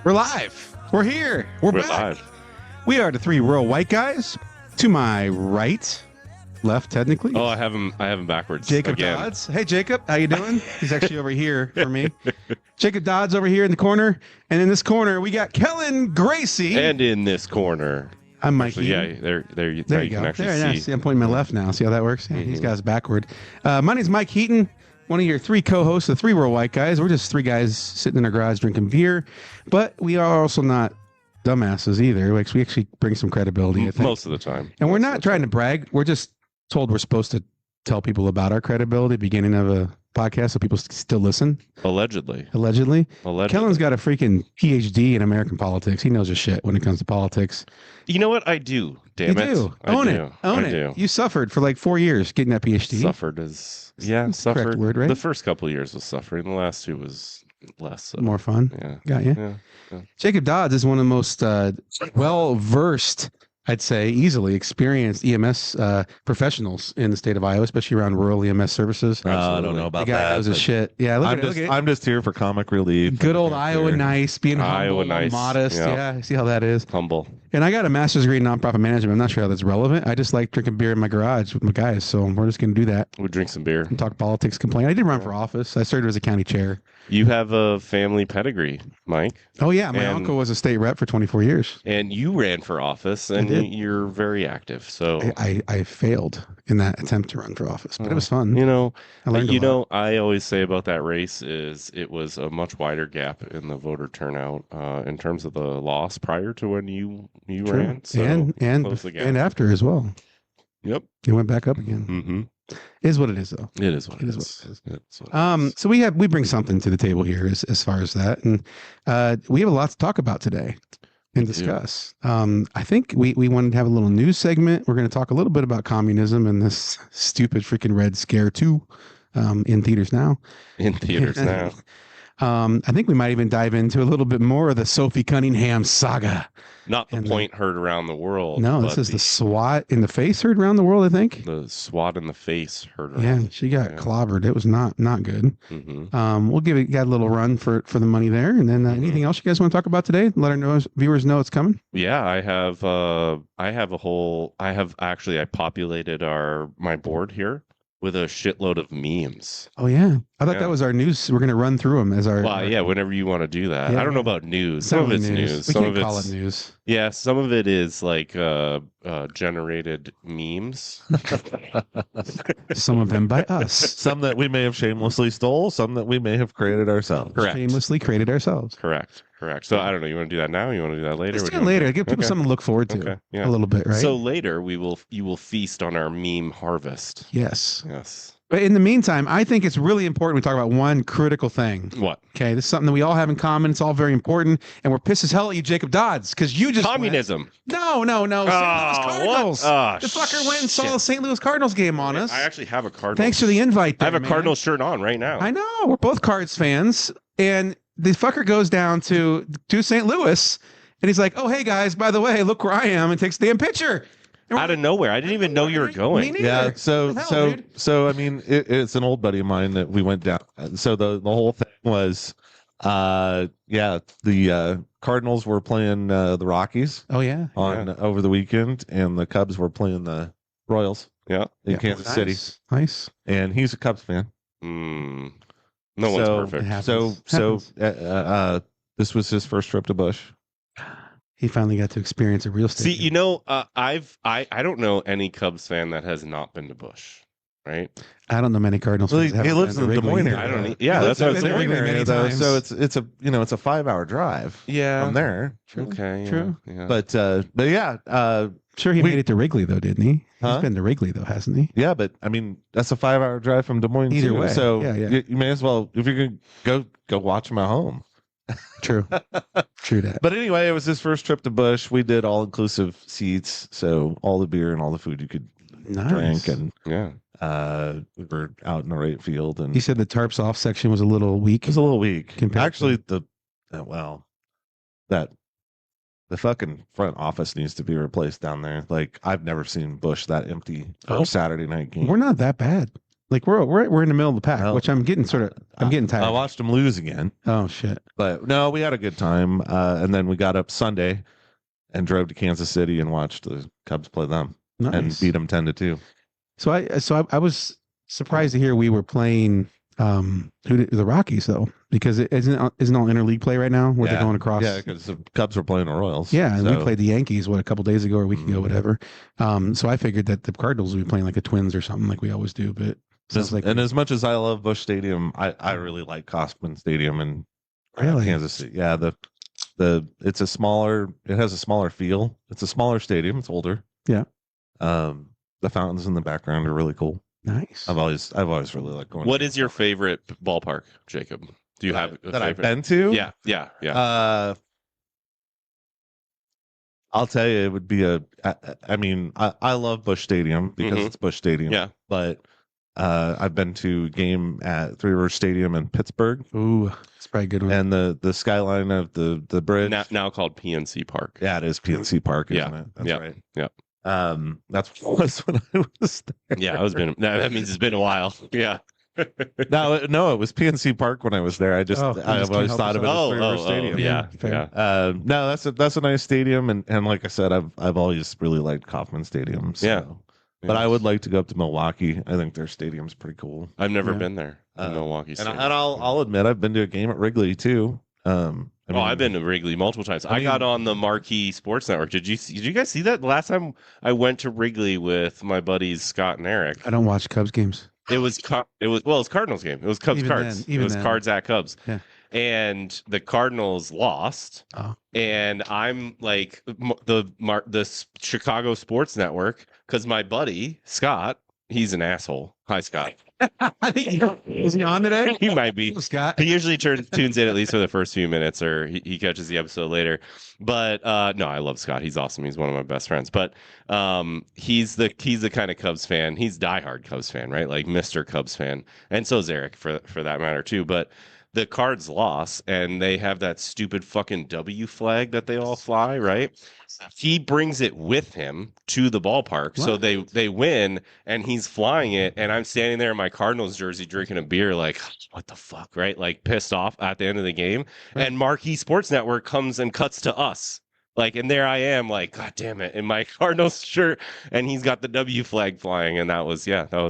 We're live. We're here. We're back. Live. We are the three rural white guys. To my right, left technically. Oh, I have him backwards. Jacob again. Dodds. Hey, Jacob. How you doing? He's actually over here for me. Jacob Dodds over here in the corner. And in this corner, we got Kellen Gracie. And in this corner. I'm Mike. Actually, yeah, there you you can go. actually There, see. yeah, see. I'm pointing my left now. See how that works? Yeah, He's got us backward. My name's Mike Heaton, one of your three co-hosts of Three Rural White Guys. We're just three guys sitting in our garage drinking beer, but we are also not dumbasses either. Like, we actually bring some credibility, I think. Most of the time. And we're not trying to brag. We're just told we're supposed to tell people about our credibility at the beginning of a podcast so people still listen. Allegedly. Kellen's got a freaking PhD in American politics. He knows his shit when it comes to politics. You know what? I do. Damn it. You do. Own it. You suffered for like 4 years getting that PhD. Suffered is... Yeah, That's the correct suffered. word, right? The first couple of years was suffering. The last two was less so. More fun. Yeah. Got you. Yeah. Jacob Dodds is one of the most well-versed, I'd say, easily experienced EMS professionals in the state of Iowa, especially around rural EMS services. I don't know about The guy that. knows his but shit. Yeah, look I'm just here for comic relief. good old Iowa nice, being Iowa humble, nice. modest. Yeah. Yeah, see how that is. Humble. And I got a master's degree in nonprofit management. I'm not sure how that's relevant. I just like drinking beer in my garage with my guys, so we're just going to do that We'll drink some beer. and talk politics, complain. I did run for office. I served as a county chair. You have a family pedigree, Mike. Oh, yeah. My And- uncle was a state rep for 24 years. And you ran for office, and did. you're very active. So, I failed in that attempt to run for office, but it was fun. you know, I learned a lot. I always say about that race is it was a much wider gap in the voter turnout in terms of the loss prior to when you True. ran. So and close the gap. and after as well. Yep. It went back up again. Mm-hmm. Is what it is, though. It is what It it is is. what It's what it is. So we bring something to the table here as far as that, and we have a lot to talk about today and We do. discuss. I think we wanted to have a little news segment. We're going to talk a little bit about communism and this stupid freaking Red Scare 2 in theaters now. In theaters now. I think we might even dive into a little bit more of the Sophie Cunningham saga. Not the And point heard around the world. No, but this is the SWAT in the face heard around the world, I think. the swat in the face heard around. Yeah, she got Yeah. clobbered. It was not good. Mm-hmm. We'll got a little run for the money there, and then anything else you guys want to talk about today? Let our viewers know it's coming. Yeah, I populated my board here with a shitload of memes. Oh yeah, I thought Yeah. that was our news. We're gonna run through them as our. Well, yeah, whenever you want to do that. Yeah. I don't know about news. Some of it's news. We Some can't of call it's it news. yeah. Some of it is like generated memes. Some of them by us. Some that we may have shamelessly stole, some that we may have created ourselves. Correct. Shamelessly created ourselves. Correct. So I don't know. You want to do that now? You want to do that later? Let's What do do it you later. want Give people Okay. something to look forward to. Okay. Yeah. A little bit, right? So later you will feast on our meme harvest. yes. Yes. But in the meantime, I think it's really important we talk about one critical thing. What? Okay, this is something that we all have in common. It's all very important, and we're pissed as hell at you, Jacob Dodds, because you just Communism. No. St. Louis Cardinals. Oh, The fucker went and saw shit. the St. Louis Cardinals game on us. I actually have a Cardinals. Thanks for the invite. I have there, a man. Cardinals shirt on right now. I know. We're both Cards fans, and the fucker goes down to St. Louis, and he's like, "Oh, hey guys, by the way, look where I am," and takes the damn picture. And Out of nowhere. I didn't even know you were Me going. neither. Yeah, What the hell, dude? so I mean, it's an old buddy of mine that we went down. So the whole thing was, the Cardinals were playing the Rockies Oh yeah, over the weekend, and the Cubs were playing the Royals Yeah. in Kansas City, Nice. and he's a Cubs fan. Mm. No one's So- It perfect. happens. So Happens. this was his first trip to Bush. He finally got to experience a real estate. See, you know, I don't know any Cubs fan that has not been to Bush, right? I don't know many Cardinals. Well, fans that he haven't lives been in to the Wrigley Des Moines either. area. I don't. He Yeah, lives that's what I'm in the saying. Des Moines Many area, though, times. so it's a 5-hour drive Yeah. from there. Okay. Yeah, True. Yeah. But yeah, Sure, he made it to Wrigley though, didn't he? Huh? He's been to Wrigley though, hasn't he? yeah, but I mean that's a 5-hour drive from Des Moines. Either too, way, so yeah. You may as well if you're gonna go watch him at home. True. True that. But anyway, it was his first trip to Bush. We did all inclusive seats, so all the beer and all the food you could Nice. drink, and yeah. we were out in the right field, and He said the tarps off section was a little weak. it was a little weak. Compared to- Actually, the fucking front office needs to be replaced down there. Like I've never seen Bush that empty for Oh. a Saturday night game. We're not that bad. Like we're in the middle of the pack, Well, which I'm getting getting tired. I watched them lose again, Oh shit! but no, we had a good time. And then we got up Sunday and drove to Kansas City and watched the Cubs play them and Nice. beat them 10-2. So I was surprised to hear we were playing the Rockies though, because it isn't all interleague play right now where they're going across. Yeah, because the Cubs were playing the Royals. Yeah, and we so- played the Yankees a couple days ago or a week ago, whatever. So I figured that the Cardinals would be playing like the Twins or something like we always do, but sounds like and as much as I love Busch Stadium, I really like Kauffman Stadium in Really? Kansas City. Yeah, it has a smaller feel. It's a smaller stadium. It's older. Yeah. The fountains in the background are really cool. Nice. I've always really liked going. What is your favorite ballpark, Jacob? Do you have a that I've favorite? been to? Yeah. I'll tell you, it would be I love Busch Stadium because it's Busch Stadium. Yeah. But I've been to a game at Three River Stadium in Pittsburgh. Ooh, it's probably a good one. And the skyline of the bridge. Now called PNC Park. Yeah, it is PNC Park, isn't Yeah. it? That's Yeah. right. Yeah. That's what it was when I was there. Yeah, that means it's been a while. Yeah. No, it was PNC Park when I was there. I've always thought of it as Three River Stadium. Yeah. Fair. Yeah. No, that's a nice stadium, and like I said, I've always really liked Kauffman Stadium. So. Yeah. But I would like to go up to Milwaukee. I think their stadium's pretty cool. I've never Yeah. been there in Milwaukee. And Stadium. I'll admit I've been to a game at Wrigley too. I've been to Wrigley multiple times. I got on the Marquee Sports Network. Did you guys see that? The last time I went to Wrigley with my buddies Scott and Eric, I don't watch Cubs games. it was Cardinals game. It was Cubs Even Cards. then, It was Cards at Cubs. Yeah. And the Cardinals lost. Oh. And I'm like the Chicago Sports Network because my buddy Scott, he's an asshole. Hi, Scott. Is he on today? He might be. Scott. He usually tunes in at least for the first few minutes, or he catches the episode later. But no, I love Scott. He's awesome. He's one of my best friends. But he's the kind of Cubs fan. He's diehard Cubs fan, right? Like Mr. Cubs fan, and so is Eric for that matter too. But the Cards lost, and they have that stupid fucking W flag that they all fly, right? He brings it with him to the ballpark, so they win, and he's flying it, and I'm standing there in my Cardinals jersey drinking a beer, like, what the fuck, right? Like pissed off at the end of the game, and Marquee Sports Network comes and cuts to us. Like, and there I am, like, God damn it, in my Cardinals shirt, and he's got the W flag flying, and that was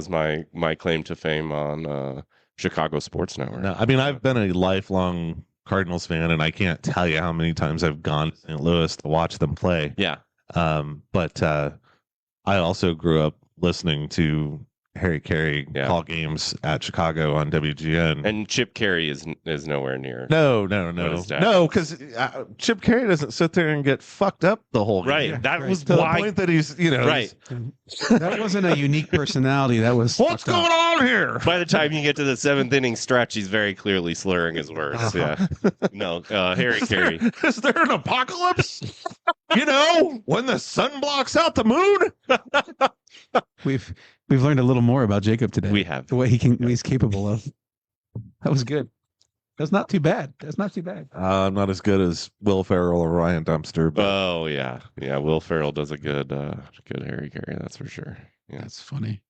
my claim to fame on Chicago Sports Network. No, I mean, I've been a lifelong Cardinals fan, and I can't tell you how many times I've gone to St. Louis to watch them play. Yeah. But I also grew up listening to Harry Carey call games at Chicago on WGN. And Chip Carey is nowhere near. No, because Chip Carey doesn't sit there and get fucked up the whole game. Right. Yeah, That right. was To why. the point that he's, Right. That wasn't a unique personality. That was What's going on here? By the time you get to the seventh inning stretch, he's very clearly slurring his words. Yeah. No, Harry Carey. Is there an apocalypse? When the sun blocks out the moon? We've learned a little more about Jacob today. We have. The way he's capable of. That was good. That's not too bad. I'm not as good as Will Ferrell or Ryan Dumpster, but Oh yeah. Yeah. Will Ferrell does a good Harry Carey. That's for sure. Yeah. That's funny.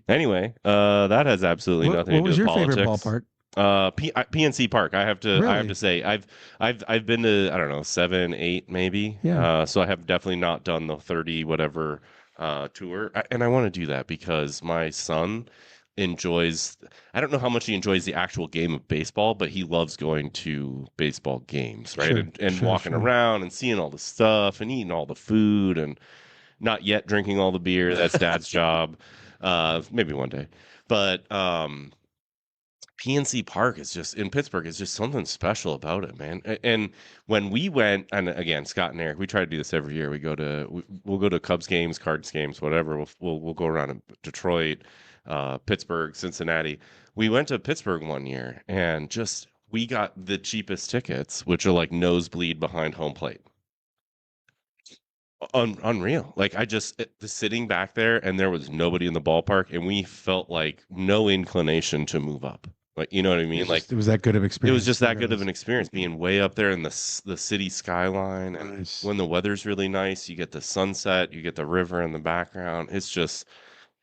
Anyway, that has absolutely nothing What to was do your with favorite politics. ballpark? PNC Park. I have to Really? say I've been to, I don't know, 7, 8 maybe. Yeah. So I have definitely not done the 30 whatever tour, and I want to do that because my son enjoys. I don't know how much he enjoys the actual game of baseball, but he loves going to baseball games, right? Sure, and walking around and seeing all the stuff and eating all the food and not yet drinking all the beer. That's Dad's job. Maybe one day, but PNC Park is just in Pittsburgh is just something special about it, man. And when we went, and again, Scott and Eric, we try to do this every year. We'll go to Cubs games, Cards games, whatever. We'll go around in Detroit, Pittsburgh, Cincinnati. We went to Pittsburgh one year, and we got the cheapest tickets, which are like nosebleed behind home plate. Unreal. Like sitting back there, and there was nobody in the ballpark, and we felt like no inclination to move up. Like, you know what I mean? Like, It was that good of experience. it was just that good of an experience being way up there in the city skyline. And Nice. when the weather's really nice, you get the sunset, you get the river in the background. It's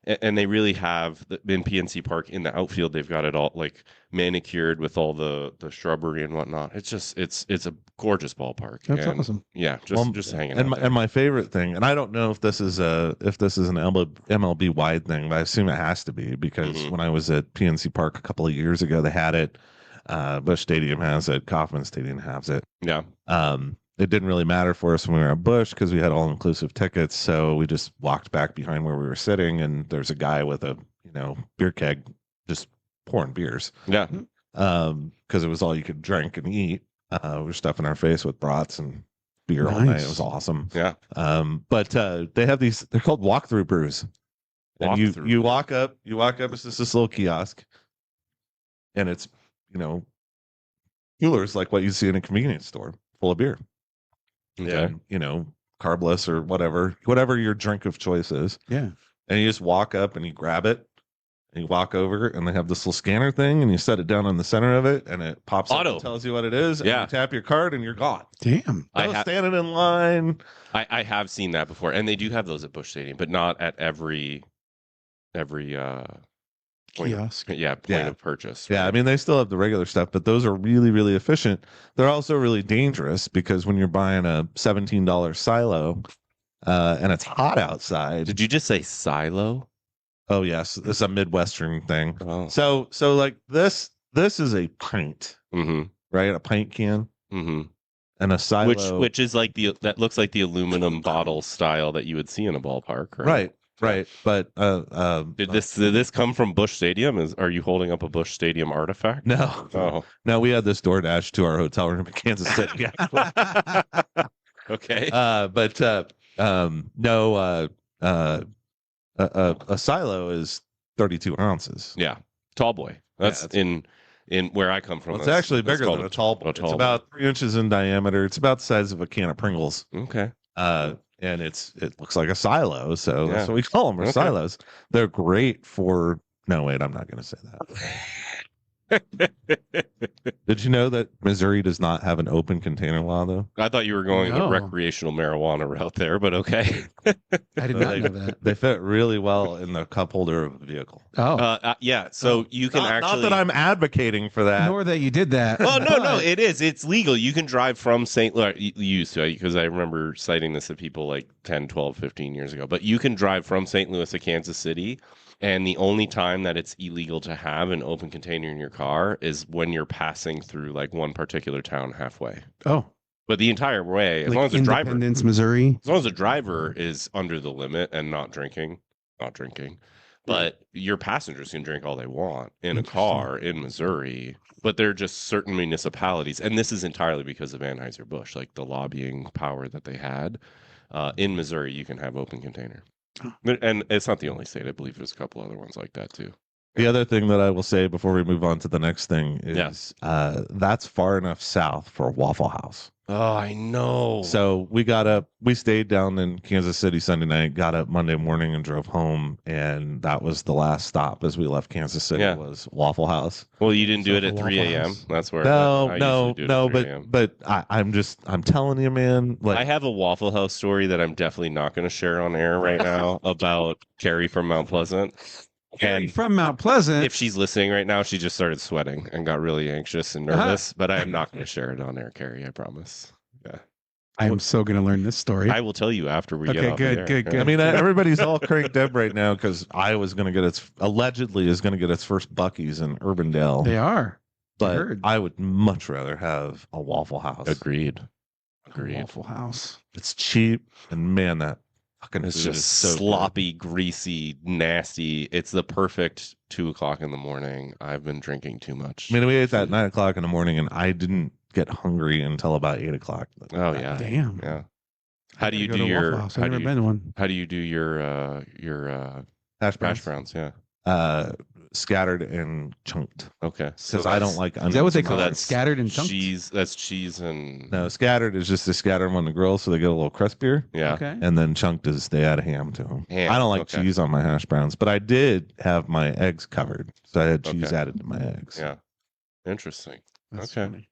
and they really have in PNC Park in the outfield. They've got it all like manicured with all the shrubbery and whatnot. It's just it's a gorgeous ballpark. That's and, awesome. Yeah, just hanging and out my, there. and my favorite thing, and I don't know if this is an MLB wide thing, but I assume it has to be because when I was at PNC Park a couple of years ago, they had it. Busch Stadium has it. Kauffman Stadium has it. Yeah. It didn't really matter for us when we were at Busch because we had all-inclusive tickets. So we just walked back behind where we were sitting, and there's a guy with a beer keg just pouring beers. Yeah. Because it was all you could drink and eat. We were stuffing our face with brats and beer all night. It was awesome. Yeah. But they have these. They're called walkthrough brews. And you walk up. It's just this little kiosk, and it's coolers like what you see in a convenience store full of beer. Okay. And carbless or whatever your drink of choice is. Yeah. And you just walk up and you grab it and you walk over and they have this little scanner thing and you set it down on the center of it and it pops up and tells you what it is. And you tap your card and you're gone. Damn. Standing in line. I have seen that before, and they do have those at Busch Stadium, but not at every kiosk. Point of purchase. Right? Yeah, I mean they still have the regular stuff, but those are really, really efficient. They're also really dangerous because when you're buying a $17 silo and it's hot outside. Did you just say silo? Oh yes, this is a Midwestern thing. Oh. So like this is a pint, right? A pint can, and a silo, which is like that looks like the aluminum bottle style that you would see in a ballpark, right? Right. But did this come from Busch Stadium? Are you holding up a Busch Stadium artifact? No. Oh. No, we had this DoorDash to our hotel room in Kansas City. Okay. No. A silo is 32 ounces. Yeah, tall boy. That's in where I come from. Well, it's actually bigger than a tall boy. It's about 3 inches in diameter. It's about the size of a can of Pringles. Okay. And it looks like a silo, so that's what we call them, silos. They're great for. No, wait, I'm not going to say that. Did you know that Missouri does not have an open container law, though? I thought you were going the recreational marijuana route there, but okay. I did not know that. They fit really well in the cup holder of a vehicle. Yeah. So you can not that I'm advocating for that. Nor that you did that. Well, no, it is. It's legal. You can drive from St. Louis. You used to, because I remember citing this to people like 10, 12, 15 years ago. But you can drive from St. Louis to Kansas City. And the only time that it's illegal to have an open container in your car is when you're passing through like one particular town halfway. Oh. But the entire way, as like long as the driver, Independence, Missouri. as long as the driver is under the limit and not drinking. But your passengers can drink all they want in a car in Missouri. But they're just certain municipalities, and this is entirely because of Anheuser-Busch, like the lobbying power that they had. In Missouri, you can have open container. And it's not the only state. I believe there's a couple other ones like that too. The other thing that I will say before we move on to the next thing is that's far enough south for Waffle House. Oh, I know. So we stayed down in Kansas City Sunday night, got up Monday morning and drove home. And that was the last stop as we left Kansas City was Waffle House. Well, you didn't do it at 3 a.m. That's where but I'm telling you, man, like I have a Waffle House story that I'm definitely not going to share on air right now about Carrie from Mount Pleasant. And from Mount Pleasant. If she's listening right now, she just started sweating and got really anxious and nervous. But I am not going to share it on air, Carrie. I promise. Yeah. I am so going to learn this story. I will tell you after we get off good. I mean, everybody's all cranked up right now because Iowa's going to get allegedly is going to get its first Buc-ee's in Urbandale. They are. But I would much rather have a Waffle House. Agreed. Waffle House. It's cheap, and man, that it's just so sloppy, greasy, nasty. It's the perfect 2 o'clock in the morning. I've been drinking too much. I mean, we ate that 9 o'clock in the morning, and I didn't get hungry until about 8 o'clock. Oh yeah, damn. Yeah. How do you do your? I've never been to one. How do you do your hash browns? Yeah. Scattered and chunked. Okay. Because I don't like onions. Is that what they call it? Scattered and chunked? Cheese. That's cheese and. No, scattered is just to scatter them on the grill so they get a little crispier. Yeah. Okay. And then chunked is they add ham to them. Ham. I don't like cheese on my hash browns, but I did have my eggs covered. So I had cheese added to my eggs. Yeah. Interesting. That's funny.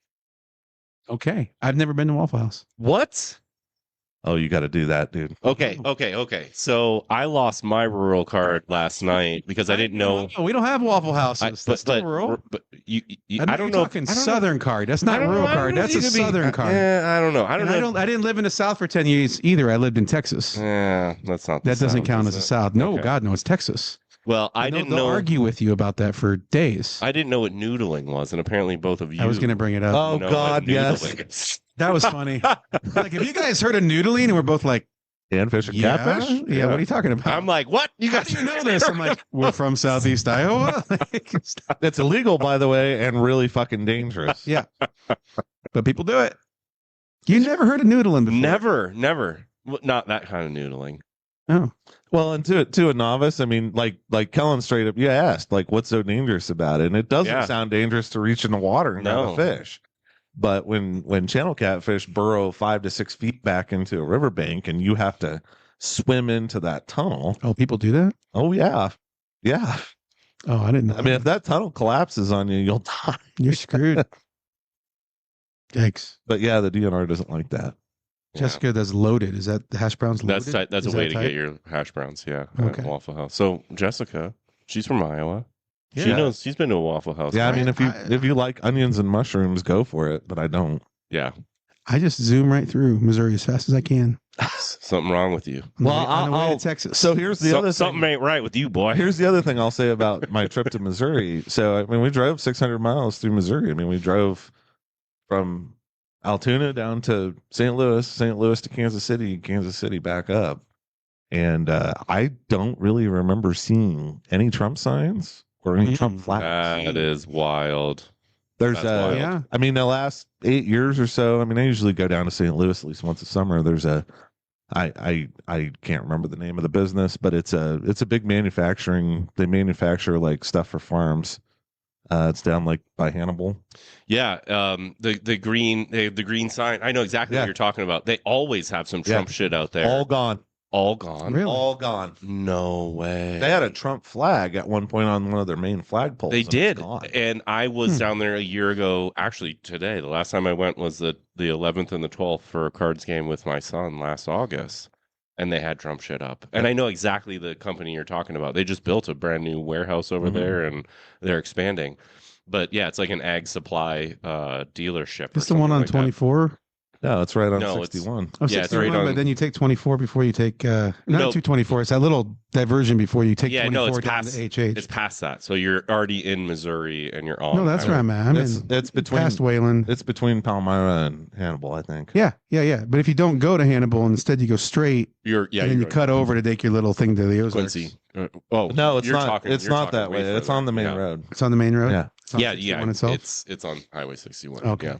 Okay. I've never been to Waffle House. What? Oh, you got to do that, dude. Okay. So I lost my rural card last night because I didn't know. No, we don't have Waffle Houses. That's still rural. But you I don't know. Talking Southern card. That's not rural card. That's a Southern card. I don't know. I didn't live in the South for 10 years either. I lived in Texas. Yeah, that's not. That doesn't count as the South. No, God, no, it's Texas. Well, I didn't know. They'll argue with you about that for days. I didn't know what noodling was, and apparently both of you. I was going to bring it up. Oh God, yes. That was funny. Like, have you guys heard of noodling? And we're both like, and fish and catfish? Yeah, what are you talking about? I'm like, what? You guys know this? I'm like, we're from Southeast Iowa. It's illegal, by the way, and really fucking dangerous. Yeah. But people do it. You never heard of noodling before? Never. Not that kind of noodling. Oh. Well, and to a novice, I mean, like Kellen straight up, you asked, like, what's so dangerous about it? And it doesn't sound dangerous to reach in the water and grab a fish. But when channel catfish burrow 5 to 6 feet back into a riverbank and you have to swim into that tunnel. Oh, people do that? Oh, yeah. Yeah. Oh, I didn't know. I mean, if that tunnel collapses on you, you'll die. You're screwed. Yikes. But yeah, the DNR doesn't like that. Jessica, that's loaded. Is that the hash browns loaded? That's a way to get your hash browns, at Waffle House. So Jessica, she's from Iowa. Yeah. She knows. She's been to a Waffle House. Yeah, I mean, if you like onions and mushrooms, go for it. But I don't. Yeah, I just zoom right through Missouri as fast as I can. Something wrong with you. Well, I'll Texas. So here's the other thing. Something ain't right with you, boy. Here's the other thing I'll say about my trip to Missouri. So I mean, we drove 600 miles through Missouri. I mean, we drove from Altoona down to St. Louis to Kansas City back up, and I don't really remember seeing any Trump signs or any Trump flags. That is wild. There's I mean, the last 8 years or so, I mean, I usually go down to St. Louis at least once a summer. There's I can't remember the name of the business, but it's a big manufacturing. They manufacture like stuff for farms. It's down like by Hannibal. Yeah, the green sign. I know exactly what you're talking about. They always have some Trump shit out there. All gone. Really? All gone. No way. They had a Trump flag at one point on one of their main flagpoles. They did. And I was down there a year ago. Actually, today, the last time I went was the 11th and the 12th for a cards game with my son last August. And they had Trump shit up. And I know exactly the company you're talking about. They just built a brand new warehouse over there and they're expanding. But yeah, it's like an ag supply dealership. It's the one on like 24. No, it's right on 61. Oh, 61, right but then you take 24 before you take not 224. It's that little diversion before you take 24 down to HH. It's past that. So you're already in Missouri and you're on. No, that's where I'm at. It's between past Wayland. It's between Palmyra and Hannibal, I think. Yeah. But if you don't go to Hannibal, instead you go straight. And then you cut over to take your little thing to the Ozarks. Quincy. No, it's not. It's not that way. It's on the main road. It's on the main road. Yeah. It's on Highway 61. Okay.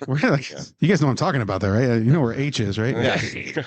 We're like, you guys know what I'm talking about, there, right? You know where H is, right? Yeah.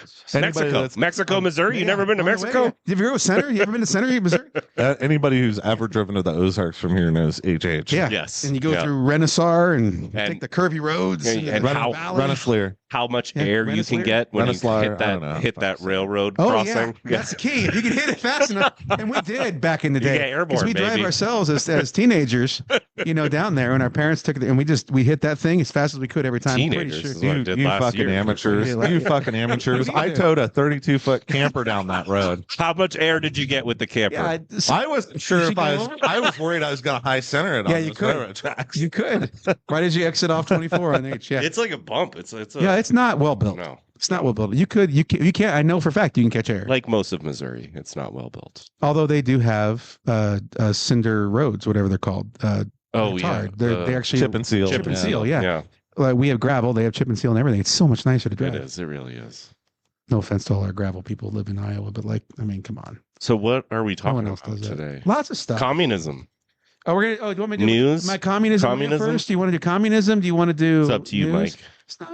Mexico, Missouri. You never been to Mexico? Have you ever go to Center? You ever been to Center, Missouri? Anybody who's ever driven to the Ozarks from here knows HH. Yeah. Yes. And you go through Renaissar and take the curvy roads and Rensselaer. How much air you can get when you hit that railroad crossing. Yeah. That's the key. If you can hit it fast enough, and we did back in the day. Because we drive ourselves as teenagers, down there, and our parents took it, and we hit that thing as fast as we could every time. Teenagers, you fucking amateurs. You fucking amateurs. I towed a 32-foot camper down that road. How much air did you get with the camper? Yeah, I wasn't sure if I was worried I was going to high center it on you could. railroad tracks. You could. Why did you exit off 24 on H? Yeah. It's like a bump. It's not well built. No. It's not well built. You can't. I know for a fact you can catch air. Like most of Missouri, it's not well built. Although they do have cinder roads, whatever they're called. Yeah. They actually chip and seal. Chip and seal, yeah. Like we have gravel, they have chip and seal and everything. It's so much nicer to drive. It is. It really is. No offense to all our gravel people who live in Iowa, but come on. So what are we talking about today? Lots of stuff. Communism. Do you want me to do news? My communism first? Do you want to do communism? Do you want to do? It's up to you, news? Mike.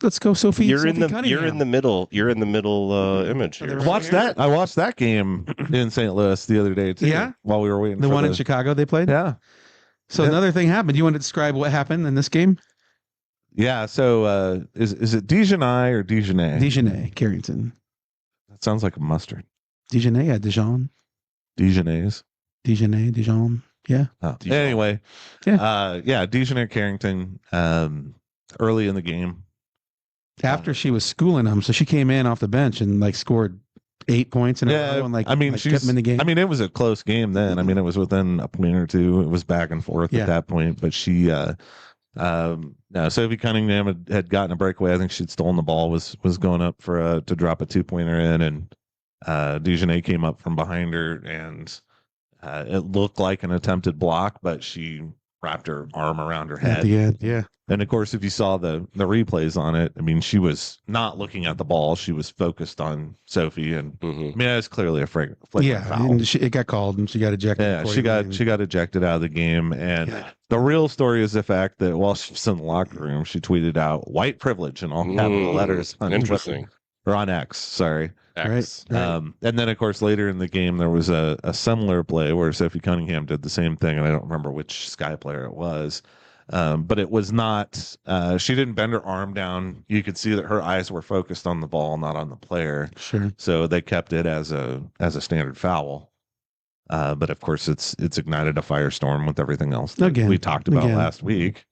Let's go, Sophie. You're in the middle image here. I watched that game in St. Louis the other day too. Yeah. While we were waiting. The one in Chicago they played. Yeah. So another thing happened. Do you want to describe what happened in this game? Yeah. So is it Dijonais or Dijonais? Dijonais, Carrington. That sounds like a mustard. Dijonais, yeah, Dijon. Dijonais. Dijon. Yeah. Oh. Anyway. Yeah. Dijonais, Carrington. Early in the game. after she was schooling him. So she came in off the bench and like scored 8 points in a row and I mean, kept him in the game. I mean, it was a close game then. I mean, it was within a point or two. It was back and forth at that point. But she, Sophie Cunningham had gotten a breakaway. I think she'd stolen the ball, was going up for to drop a 2-pointer in, and Dejanay came up from behind her, and it looked like an attempted block, but she wrapped her arm around her head. At the end, yeah. And of course, if you saw the replays on it, I mean, she was not looking at the ball; she was focused on Sophie, and I mean, that was clearly a flagrant foul. And it got called, and she got ejected. Yeah, she got ejected out of the game, and the real story is the fact that while she was in the locker room, she tweeted out "white privilege" in all capital letters on Interesting. Or on X, sorry. X. Right. And then, of course, later in the game, there was a similar play where Sophie Cunningham did the same thing, and I don't remember which Sky player it was. But it was not, she didn't bend her arm down. You could see that her eyes were focused on the ball, not on the player. Sure. So they kept it as a standard foul. But of course, it's ignited a firestorm with everything else that we talked about last week.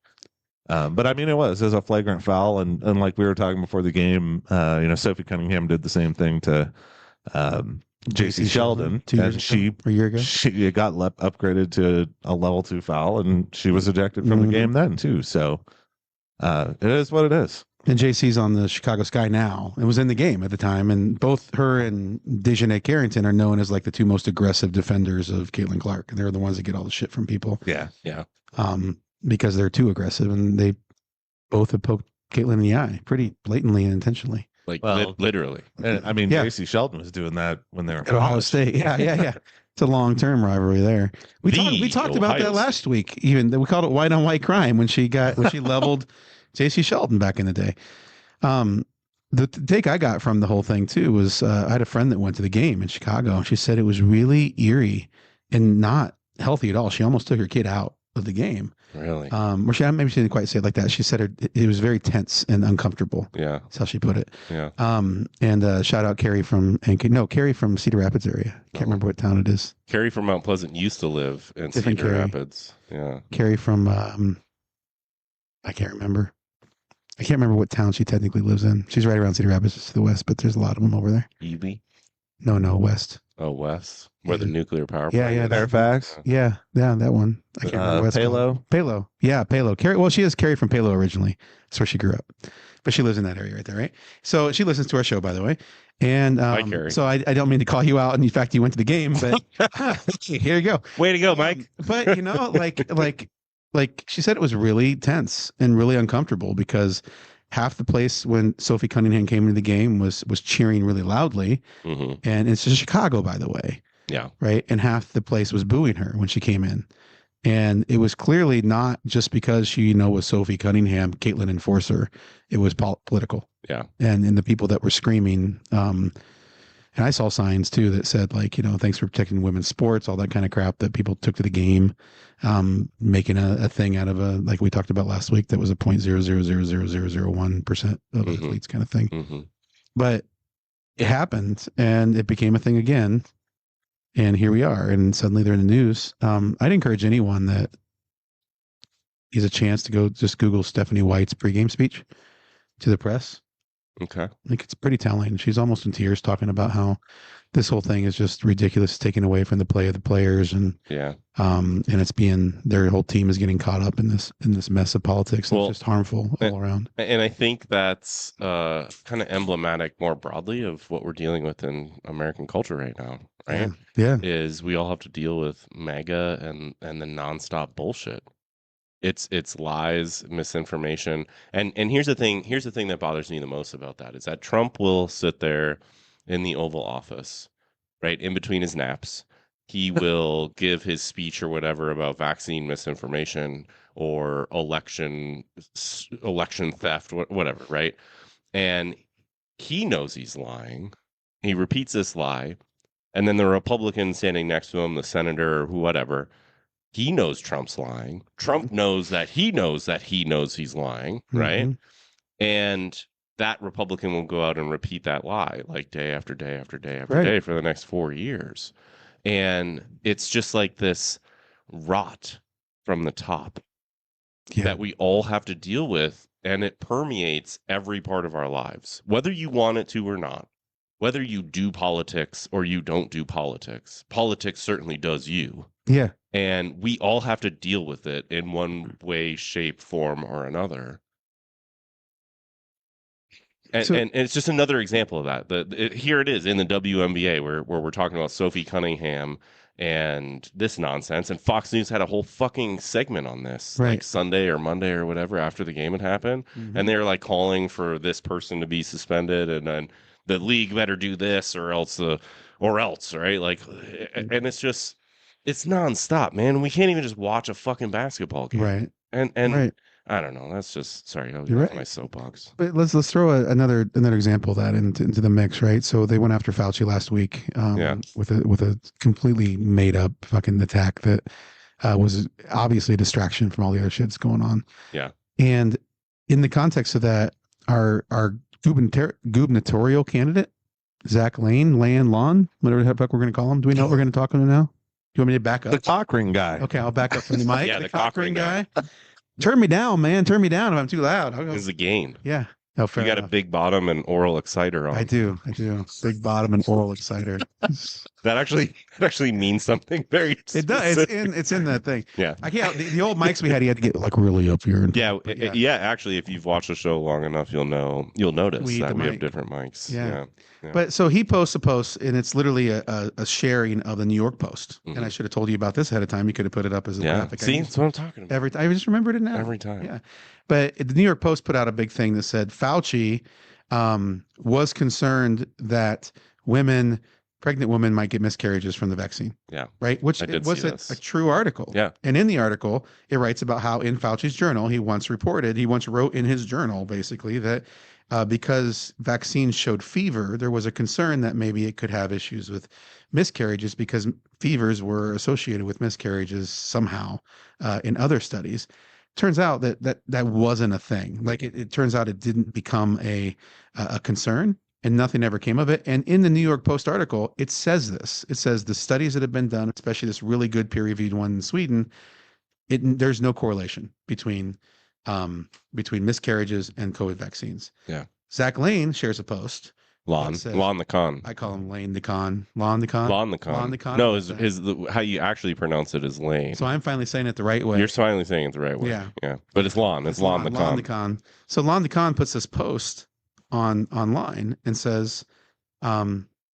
But I mean, it was a flagrant foul, and like we were talking before the game, Sophie Cunningham did the same thing to JC Sheldon, and she got upgraded to a level 2 foul, and she was ejected from the game then too. So it is what it is. And JC's on the Chicago Sky now. It was in the game at the time, and both her and Dejanay Carrington are known as like the two most aggressive defenders of Caitlin Clark, and they're the ones that get all the shit from people. Yeah. Because they're too aggressive, and they both have poked Caitlin in the eye pretty blatantly and intentionally. Like literally. And, I mean, JC Sheldon was doing that when they were at Ohio State. Yeah. It's a long-term rivalry there. We talked about that last week. Even we called it white on white crime when she leveled JC Sheldon back in the day. The take I got from the whole thing too was I had a friend that went to the game in Chicago, and she said it was really eerie and not healthy at all. She almost took her kid out of the game. Really? Maybe she didn't quite say it like that. She said it was very tense and uncomfortable. Yeah. That's how she put it. Yeah. And shout out Carrie from Cedar Rapids area. Can't remember what town it is. Carrie from Mount Pleasant used to live in Cedar Rapids. Yeah. Carrie from I can't remember. I can't remember what town she technically lives in. She's right around Cedar Rapids, just to the west, but there's a lot of them over there. Ely? No, west. Oh, west, where the nuclear power plant. Yeah, Fairfax. Yeah, that one. I can't remember. West Palo. Yeah, Palo. Carrie. Well, she is Carrie from Palo originally. That's where she grew up, but she lives in that area right there, right? So she listens to our show, by the way. And Hi, Carrie. So I don't mean to call you out, and in fact, you went to the game, but here you go. Way to go, Mike. But like she said, it was really tense and really uncomfortable because half the place when Sophie Cunningham came into the game was cheering really loudly. Mm-hmm. And it's in Chicago, by the way. Yeah. Right. And half the place was booing her when she came in. And it was clearly not just because she, was Sophie Cunningham, Caitlin enforcer. It was political. Yeah. And the people that were screaming, and I saw signs too that said thanks for protecting women's sports, all that kind of crap that people took to the game, making a thing out of like we talked about last week, that was a 0.000001% of athletes kind of thing. Mm-hmm. But it happened and it became a thing again. And here we are. And suddenly they're in the news. I'd encourage anyone that has a chance to go just Google Stephanie White's pregame speech to the press. Okay. I think it's pretty telling. She's almost in tears talking about how this whole thing is just ridiculous, taken away from the play of the players, and and it's their whole team is getting caught up in this mess of politics. And it's just harmful all around. And I think that's kind of emblematic more broadly of what we're dealing with in American culture right now, right? Yeah. Is we all have to deal with MAGA and the nonstop bullshit. It's lies, misinformation. And here's the thing that bothers me the most about that is that Trump will sit there in the Oval Office, right, in between his naps. He will give his speech or whatever about vaccine misinformation or election theft, whatever, right? And he knows he's lying. He repeats this lie. And then the Republican standing next to him, the senator or whatever, he knows Trump's lying. Trump knows that he knows he's lying, right? Mm-hmm. And that Republican will go out and repeat that lie like day after day after day after day for the next 4 years. And it's just like this rot from the top that we all have to deal with. and it permeates every part of our lives, whether you want it to or not. Whether you do politics or you don't do politics, politics certainly does you. Yeah. And we all have to deal with it in one way, shape, form, or another. And it's just another example of that. Here it is in the WNBA where we're talking about Sophie Cunningham and this nonsense. And Fox News had a whole fucking segment on this, like Sunday or Monday or whatever after the game had happened. Mm-hmm. And they were like calling for this person to be suspended, and then the league better do this or else, right? Like, and it's nonstop, man. We can't even just watch a fucking basketball game, right? And right. I don't know. That's just sorry. I was right. My soapbox. But let's throw another example of that into the mix, right? So they went after Fauci last week, with a completely made up fucking attack that was obviously a distraction from all the other shits going on. Yeah. And in the context of that, our gubernatorial candidate, Zach Lane, whatever the fuck we're going to call him. Do we know what we're going to talk to him now? Do you want me to back up? The cock ring guy. Okay, I'll back up from the mic. Yeah, the cock ring guy. Turn me down, man. Turn me down if I'm too loud. This is a gain. Yeah. Oh, fair you got enough. A big bottom and oral exciter on. I do. Big bottom and oral exciter. That actually means something very specific. It does. It's in that thing. Yeah. I can't. The old mics we had, he had to get like really up here. Yeah. Actually, if you've watched the show long enough, you'll notice that we have different mics. Yeah. But so he posts a post, and it's literally a sharing of the New York Post. Mm-hmm. And I should have told you about this ahead of time. You could have put it up as a graphic. See, that's what I'm talking about. Every time I just remembered it now. Every time. Yeah. But the New York Post put out a big thing that said Fauci was concerned that pregnant women might get miscarriages from the vaccine. Yeah. Right? Which it was a true article. Yeah. And in the article, it writes about how in Fauci's journal, he once wrote in his journal, basically, that because vaccines showed fever, there was a concern that maybe it could have issues with miscarriages because fevers were associated with miscarriages somehow in other studies. Turns out that wasn't a thing. Like it turns out it didn't become a concern, and nothing ever came of it. And in the New York Post article, it says this. It says the studies that have been done, especially this really good peer-reviewed one in Sweden, there's no correlation between miscarriages and COVID vaccines. Yeah. Zach Lane shares a post. Lon the Con. I call him Lane the Con. Lon the Con. Lon the Con. Lon the Con. No, how you actually pronounce it is Lane. So I'm finally saying it the right way. You're finally saying it the right way. Yeah. But it's Lon. It's Lon the Con. Lon the Con. So Lon the Con puts this post online and says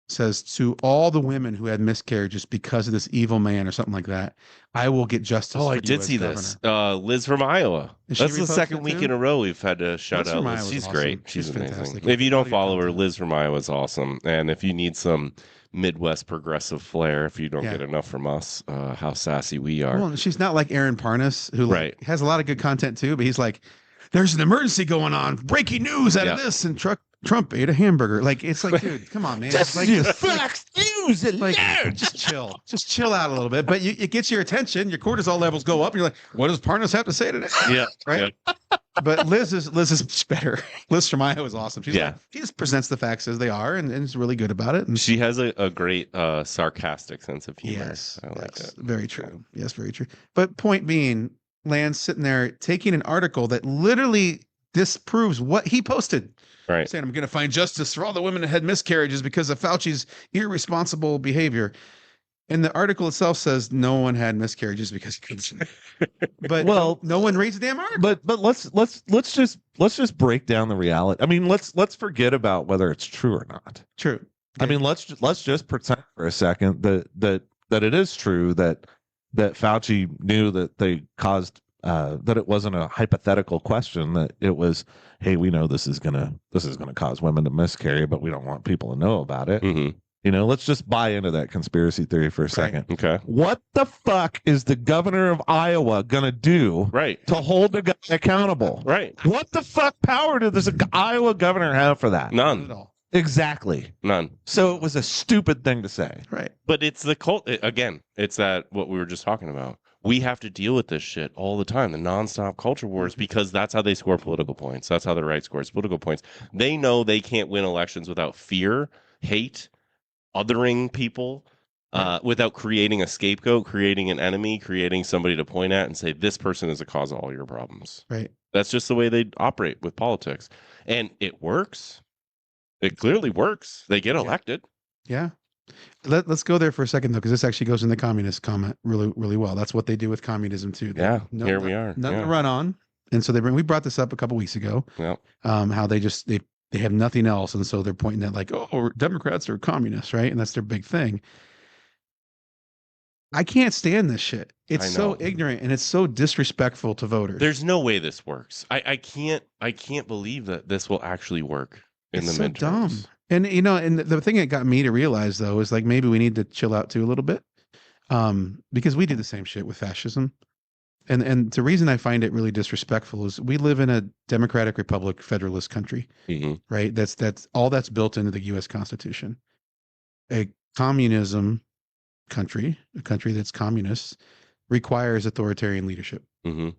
to all the women who had miscarriages because of this evil man or something like that, I will get justice. I did see this. Liz from Iowa. That's the second week in a row we've had to shout out Liz. She's awesome. Great. She's amazing. Fantastic. If you don't follow her, Liz from Iowa is awesome. And if you need some Midwest progressive flair, if you don't get enough from us, how sassy we are. Well, she's not like Aaron Parnas, who has a lot of good content too, but he's like, there's an emergency going on. Breaking news out of this, and Trump ate a hamburger. Like, it's like, dude, come on, man. Just like Fox News alert. Just chill out a little bit. But it gets your attention. Your cortisol levels go up. And you're like, what does Parnas have to say today? Yeah, right. Yeah. But Liz is much better. Liz from Iowa is awesome. She's like, she just presents the facts as they are, and is really good about it. And she has a great sarcastic sense of humor. Yes, I like it. Very true. Yes, very true. But point being, Lan's sitting there taking an article that literally disproves what he posted. Right. Saying, I'm going to find justice for all the women that had miscarriages because of Fauci's irresponsible behavior. And the article itself says no one had miscarriages because but no one reads the damn article. But let's just break down the reality. I mean, let's forget about whether it's true or not. True. I mean, let's just pretend for a second that it is true that Fauci knew that they caused that it wasn't a hypothetical question, that it was, hey, we know this is gonna cause women to miscarry, but we don't want people to know about it. Mm-hmm. You know, let's just buy into that conspiracy theory for a second. Okay. What the fuck is the governor of Iowa gonna do to hold the guy accountable? Right. What the fuck power did this Iowa governor have for that? None. Not at all. Exactly. None. So it was a stupid thing to say. Right. But it's the cult again. It's what we were just talking about. We have to deal with this shit all the time, the nonstop culture wars, because that's how they score political points. That's how the right scores political points. They know they can't win elections without fear, hate, othering people, without creating a scapegoat, creating an enemy, creating somebody to point at and say, this person is the cause of all your problems. Right. That's just the way they operate with politics. And it works. It clearly works. They get elected. Yeah. Let's go there for a second, though, because this actually goes in the communist comment really, really well. That's what they do with communism, too. Here we are. Nothing to run on. And so we brought this up a couple weeks ago. Yeah. How they have nothing else. And so they're pointing at like, oh, Democrats are communists, right? And that's their big thing. I can't stand this shit. It's so ignorant and it's so disrespectful to voters. There's no way this works. I can't believe that this will actually work in the midterms. Dumb. And and the thing that got me to realize though is like maybe we need to chill out too a little bit. Because we do the same shit with fascism. And the reason I find it really disrespectful is we live in a democratic republic federalist country. Mm-hmm. Right? That's all that's built into the US Constitution. A communism country, a country that's communist, requires authoritarian leadership. Mm-hmm.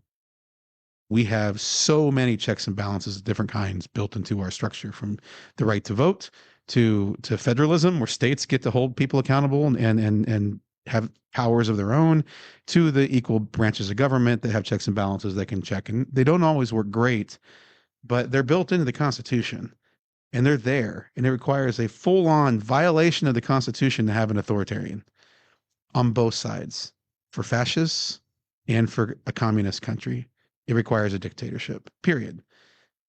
We have so many checks and balances of different kinds built into our structure, from the right to vote to federalism, where states get to hold people accountable and have powers of their own, to the equal branches of government that have checks and balances that can check. And they don't always work great, but they're built into the Constitution and they're there. And it requires a full-on violation of the Constitution to have an authoritarian on both sides. For fascists and for a communist country, it requires a dictatorship, period.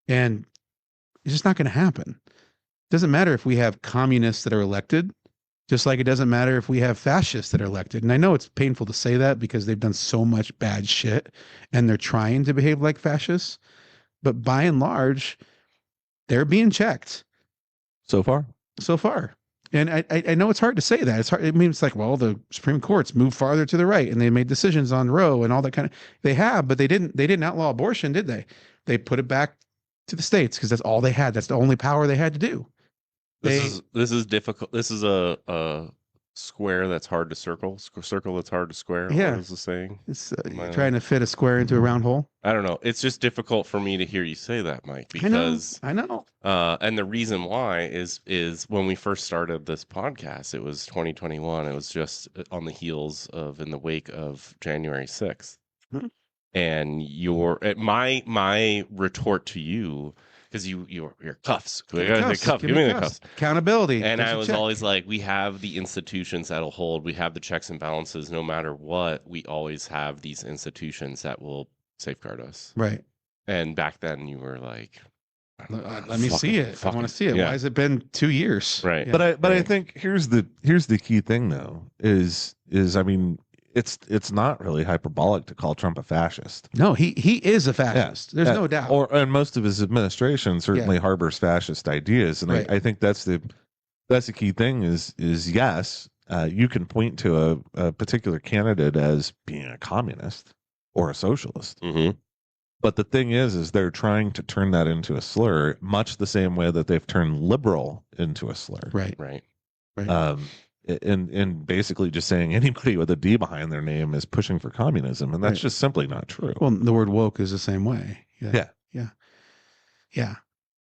And it's just not going to happen. It doesn't matter if we have communists that are elected, just like it doesn't matter if we have fascists that are elected. And I know it's painful to say that because they've done so much bad shit and they're trying to behave like fascists. But by and large, they're being checked. So far. And I know it's hard to say that. It's hard. I mean, it's like, well, the Supreme Court's moved farther to the right and they made decisions on Roe and all that kind of, they have, but they didn't outlaw abortion, did they? They put it back to the states because that's all they had. That's the only power they had to do. This is difficult. This is a square that's hard to circle. Circle that's hard to square. Yeah. What is the saying? It's trying to fit a square into a round hole. I don't know. It's just difficult for me to hear you say that, Mike, because I know. And the reason why is when we first started this podcast, it was 2021. It was just on the heels of, in the wake of January 6th. Mm-hmm. And my retort to you, because your cuffs. Give me the cuffs. Accountability. And I was always like, we have the institutions that'll hold. We have the checks and balances. No matter what, we always have these institutions that will safeguard us. Right. And back then you were like, let me see it. I want to see it. Yeah. Why has it been 2 years? Right. Yeah. But I think here's the key thing though, is I mean, it's not really hyperbolic to call Trump a fascist. No, he is a fascist. There's no doubt. And most of his administration certainly harbors fascist ideas. And I think that's the key thing is yes, you can point to a particular candidate as being a communist or a socialist. Mm-hmm. But the thing is they're trying to turn that into a slur, much the same way that they've turned liberal into a slur. Right. And basically just saying anybody with a D behind their name is pushing for communism, and that's just simply not true. Well, the word woke is the same way. Yeah.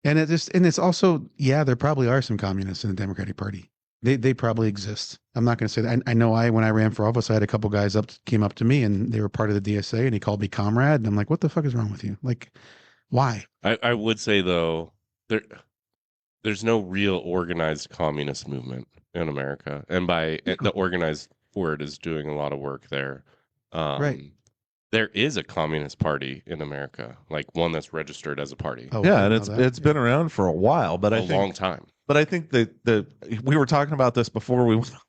And it's also, there probably are some communists in the Democratic Party. They probably exist. I'm not going to say that. I know when I ran for office, I had a couple guys came up to me and they were part of the DSA, and he called me comrade, and I'm like, what the fuck is wrong with you? Like, why? I would say though, there's no real organized communist movement in America, and by the organized word is doing a lot of work there. Right. There is a communist party in America, like one that's registered as a party. Oh, yeah, and it's been around for a while, but I think long time. But I think that we were talking about this before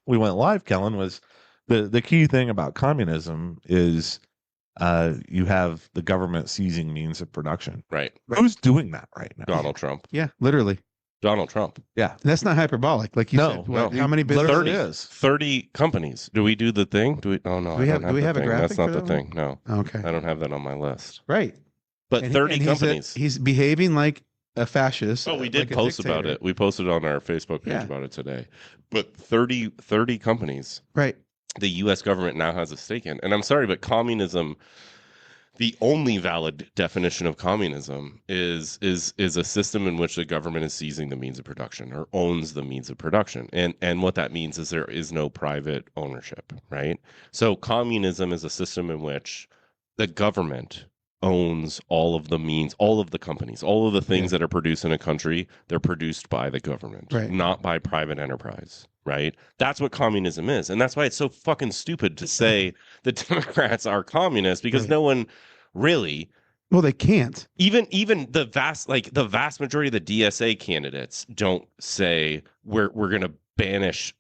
we went live, Kellen, was the key thing about communism is you have the government seizing means of production. Right. Who's doing that right now? Donald Trump. Yeah, literally. Donald Trump. Yeah. That's not hyperbolic. Like you said. No. How many businesses? 30 companies. Do we do the thing? Do we? Oh, no. Do we have a graphic? That's not the thing. No. Okay. I don't have that on my list. Right. But 30 companies. He's behaving like a fascist. Oh, we did post about it. We posted on our Facebook page about it today. But 30 companies. Right. The U.S. government now has a stake in. And I'm sorry, but communism, the only valid definition of communism is a system in which the government is seizing the means of production or owns the means of production. And what that means is there is no private ownership, right? So communism is a system in which the government owns all of the means, all of the companies, all of the things that are produced in a country. They're produced by the government, not by private enterprise. Right? That's what communism is. And that's why it's so fucking stupid to say the Democrats are communists, because no one really. Well, they can't. Even the vast majority of the DSA candidates don't say we're going to banish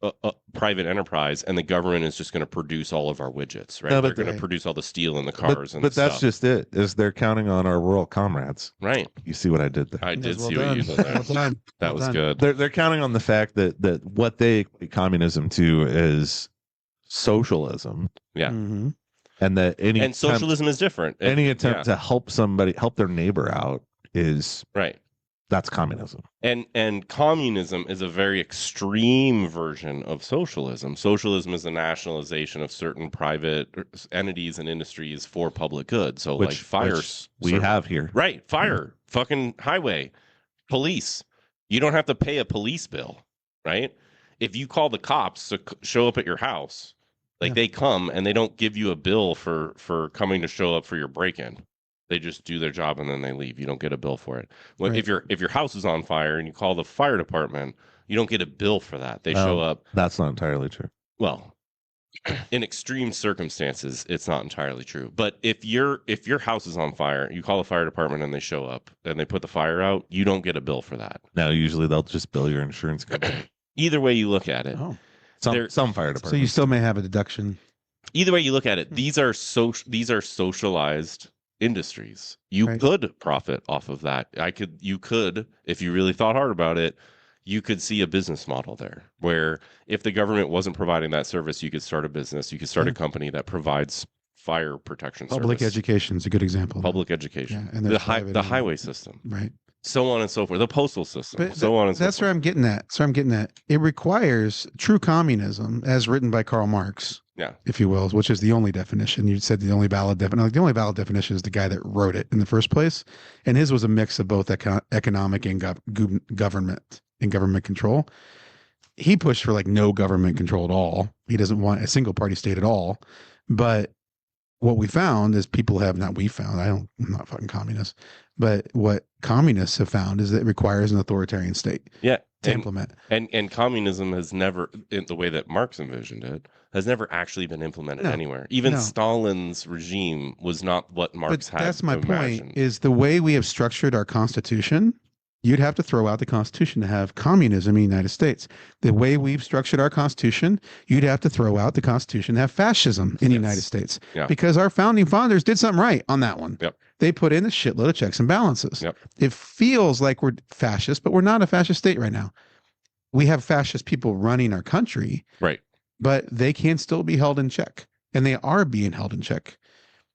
private enterprise and the government is just going to produce all of our widgets, right? They're going to produce all the steel in the cars and but that's stuff. Just it. Is they're counting on our rural comrades, right? You see what I did there? I did see what you did there. That was good. They're counting on the fact that what they equate communism to is socialism. Yeah. Mm-hmm. And socialism is different. Any attempt to help their neighbor out is right. That's communism. And communism is a very extreme version of socialism. Socialism is a nationalization of certain private entities and industries for public good. So like fires we have here. Right. Fire, fucking highway, police. You don't have to pay a police bill, right? If you call the cops to show up at your house, they come and they don't give you a bill for coming to show up for your break-in. They just do their job and then they leave. You don't get a bill for it. Well, if your house is on fire and you call the fire department, you don't get a bill for that. They show up. That's not entirely true. Well, in extreme circumstances, it's not entirely true. But if your house is on fire, you call the fire department and they show up and they put the fire out, you don't get a bill for that. No, usually they'll just bill your insurance company. Either way you look at it. Oh. Some fire departments. So you still may have a deduction. Either way you look at it, these are socialized industries. You could profit off of that. You could, if you really thought hard about it, you could see a business model there where if the government wasn't providing that service, you could start a business. You could start a company that provides fire protection Public service. education is a good example. Public education. Yeah, and the highway system. Right. So on and so forth. The postal system. So on and so forth. That's where I'm getting at. It requires true communism as written by Karl Marx. Yeah. If you will, which is the only definition. You said the only valid definition. Like the only valid definition is the guy that wrote it in the first place. And his was a mix of both economic and government and government control. He pushed for like no government control at all. He doesn't want a single party state at all. But what we found is I'm not fucking communist, but what communists have found is that it requires an authoritarian state to implement. And communism has never, in the way that Marx envisioned it, has never actually been implemented anywhere. Even Stalin's regime was not what Marx had. That's my imagined. point, is the way we have structured our Constitution, you'd have to throw out the Constitution to have communism in the United States. The way we've structured our Constitution, you'd have to throw out the Constitution to have fascism in the United States. Yeah. Because our founding fathers did something right on that one. Yep. They put in a shitload of checks and balances. Yep. It feels like we're fascist, but we're not a fascist state right now. We have fascist people running our country. Right. But they can still be held in check. And they are being held in check.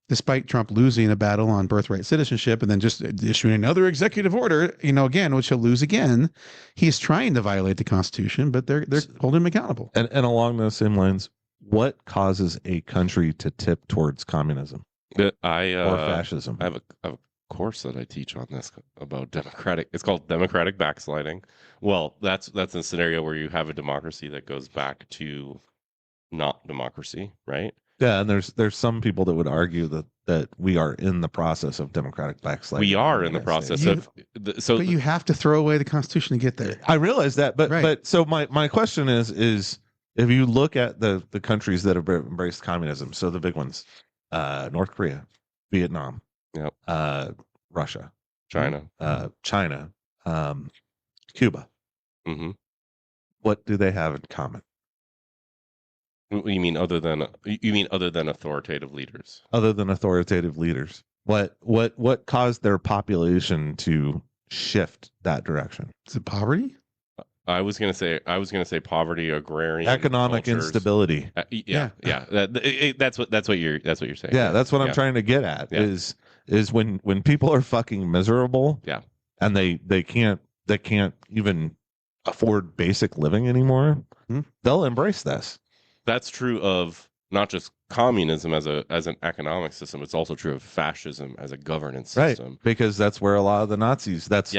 Despite Trump losing a battle on birthright citizenship and then just issuing another executive order, again, which he'll lose again, he's trying to violate the Constitution, but they're holding him accountable. And along those same lines, what causes a country to tip towards communism or fascism? I have a course that I teach on this about democratic. It's called democratic backsliding. Well, that's a scenario where you have a democracy that goes back to not democracy, right? Yeah, and there's some people that would argue that we are in the process of democratic backsliding. We are in the process but you have to throw away the Constitution to get there. I realize that, but so my question is if you look at the countries that have embraced communism, so the big ones, North Korea, Vietnam, Russia, China, Cuba. Mm-hmm. What do they have in common? You mean other than authoritative leaders? Other than authoritative leaders, what caused their population to shift that direction? Is it poverty? I was gonna say poverty, agrarian, economic cultures. Instability. That's what you're saying. Yeah, that's what I'm trying to get at. Yeah. Is when people are fucking miserable. Yeah, and they can't even afford basic living anymore. They'll embrace this. That's true of not just communism as an economic system. It's also true of fascism as a governance system. Right, because that's where a lot of the Nazis. That's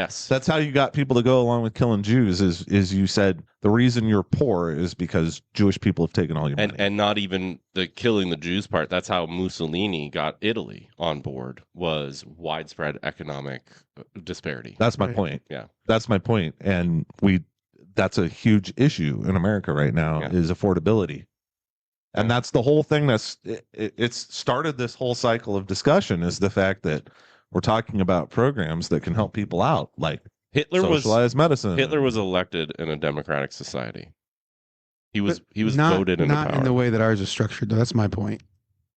how you got people to go along with killing Jews. Is you said the reason you're poor is because Jewish people have taken all your money, and not even the killing the Jews part. That's how Mussolini got Italy on board, was widespread economic disparity. That's my point. Yeah, that's my point, and that's a huge issue in America right now is affordability. And that's the whole thing it's started this whole cycle of discussion, is the fact that we're talking about programs that can help people out, like socialized medicine. Hitler was elected in a democratic society. He was not, voted into not power. in the way that ours is structured, though. That's my point.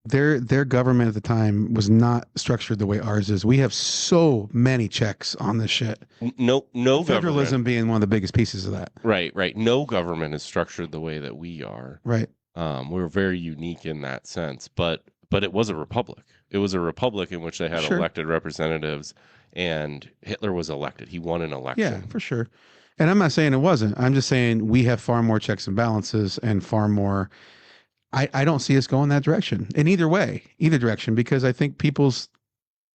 Their government at the time was not structured the way ours is. We have so many checks on this shit. No federalism being one of the biggest pieces of that. Right. No government is structured the way that we are. Right. We're very unique in that sense, but it was a republic. It was a republic in which they had elected representatives, and Hitler was elected. He won an election. Yeah, for sure. And I'm not saying it wasn't. I'm just saying we have far more checks and balances and far more. I don't see us going that direction in either direction, because I think people's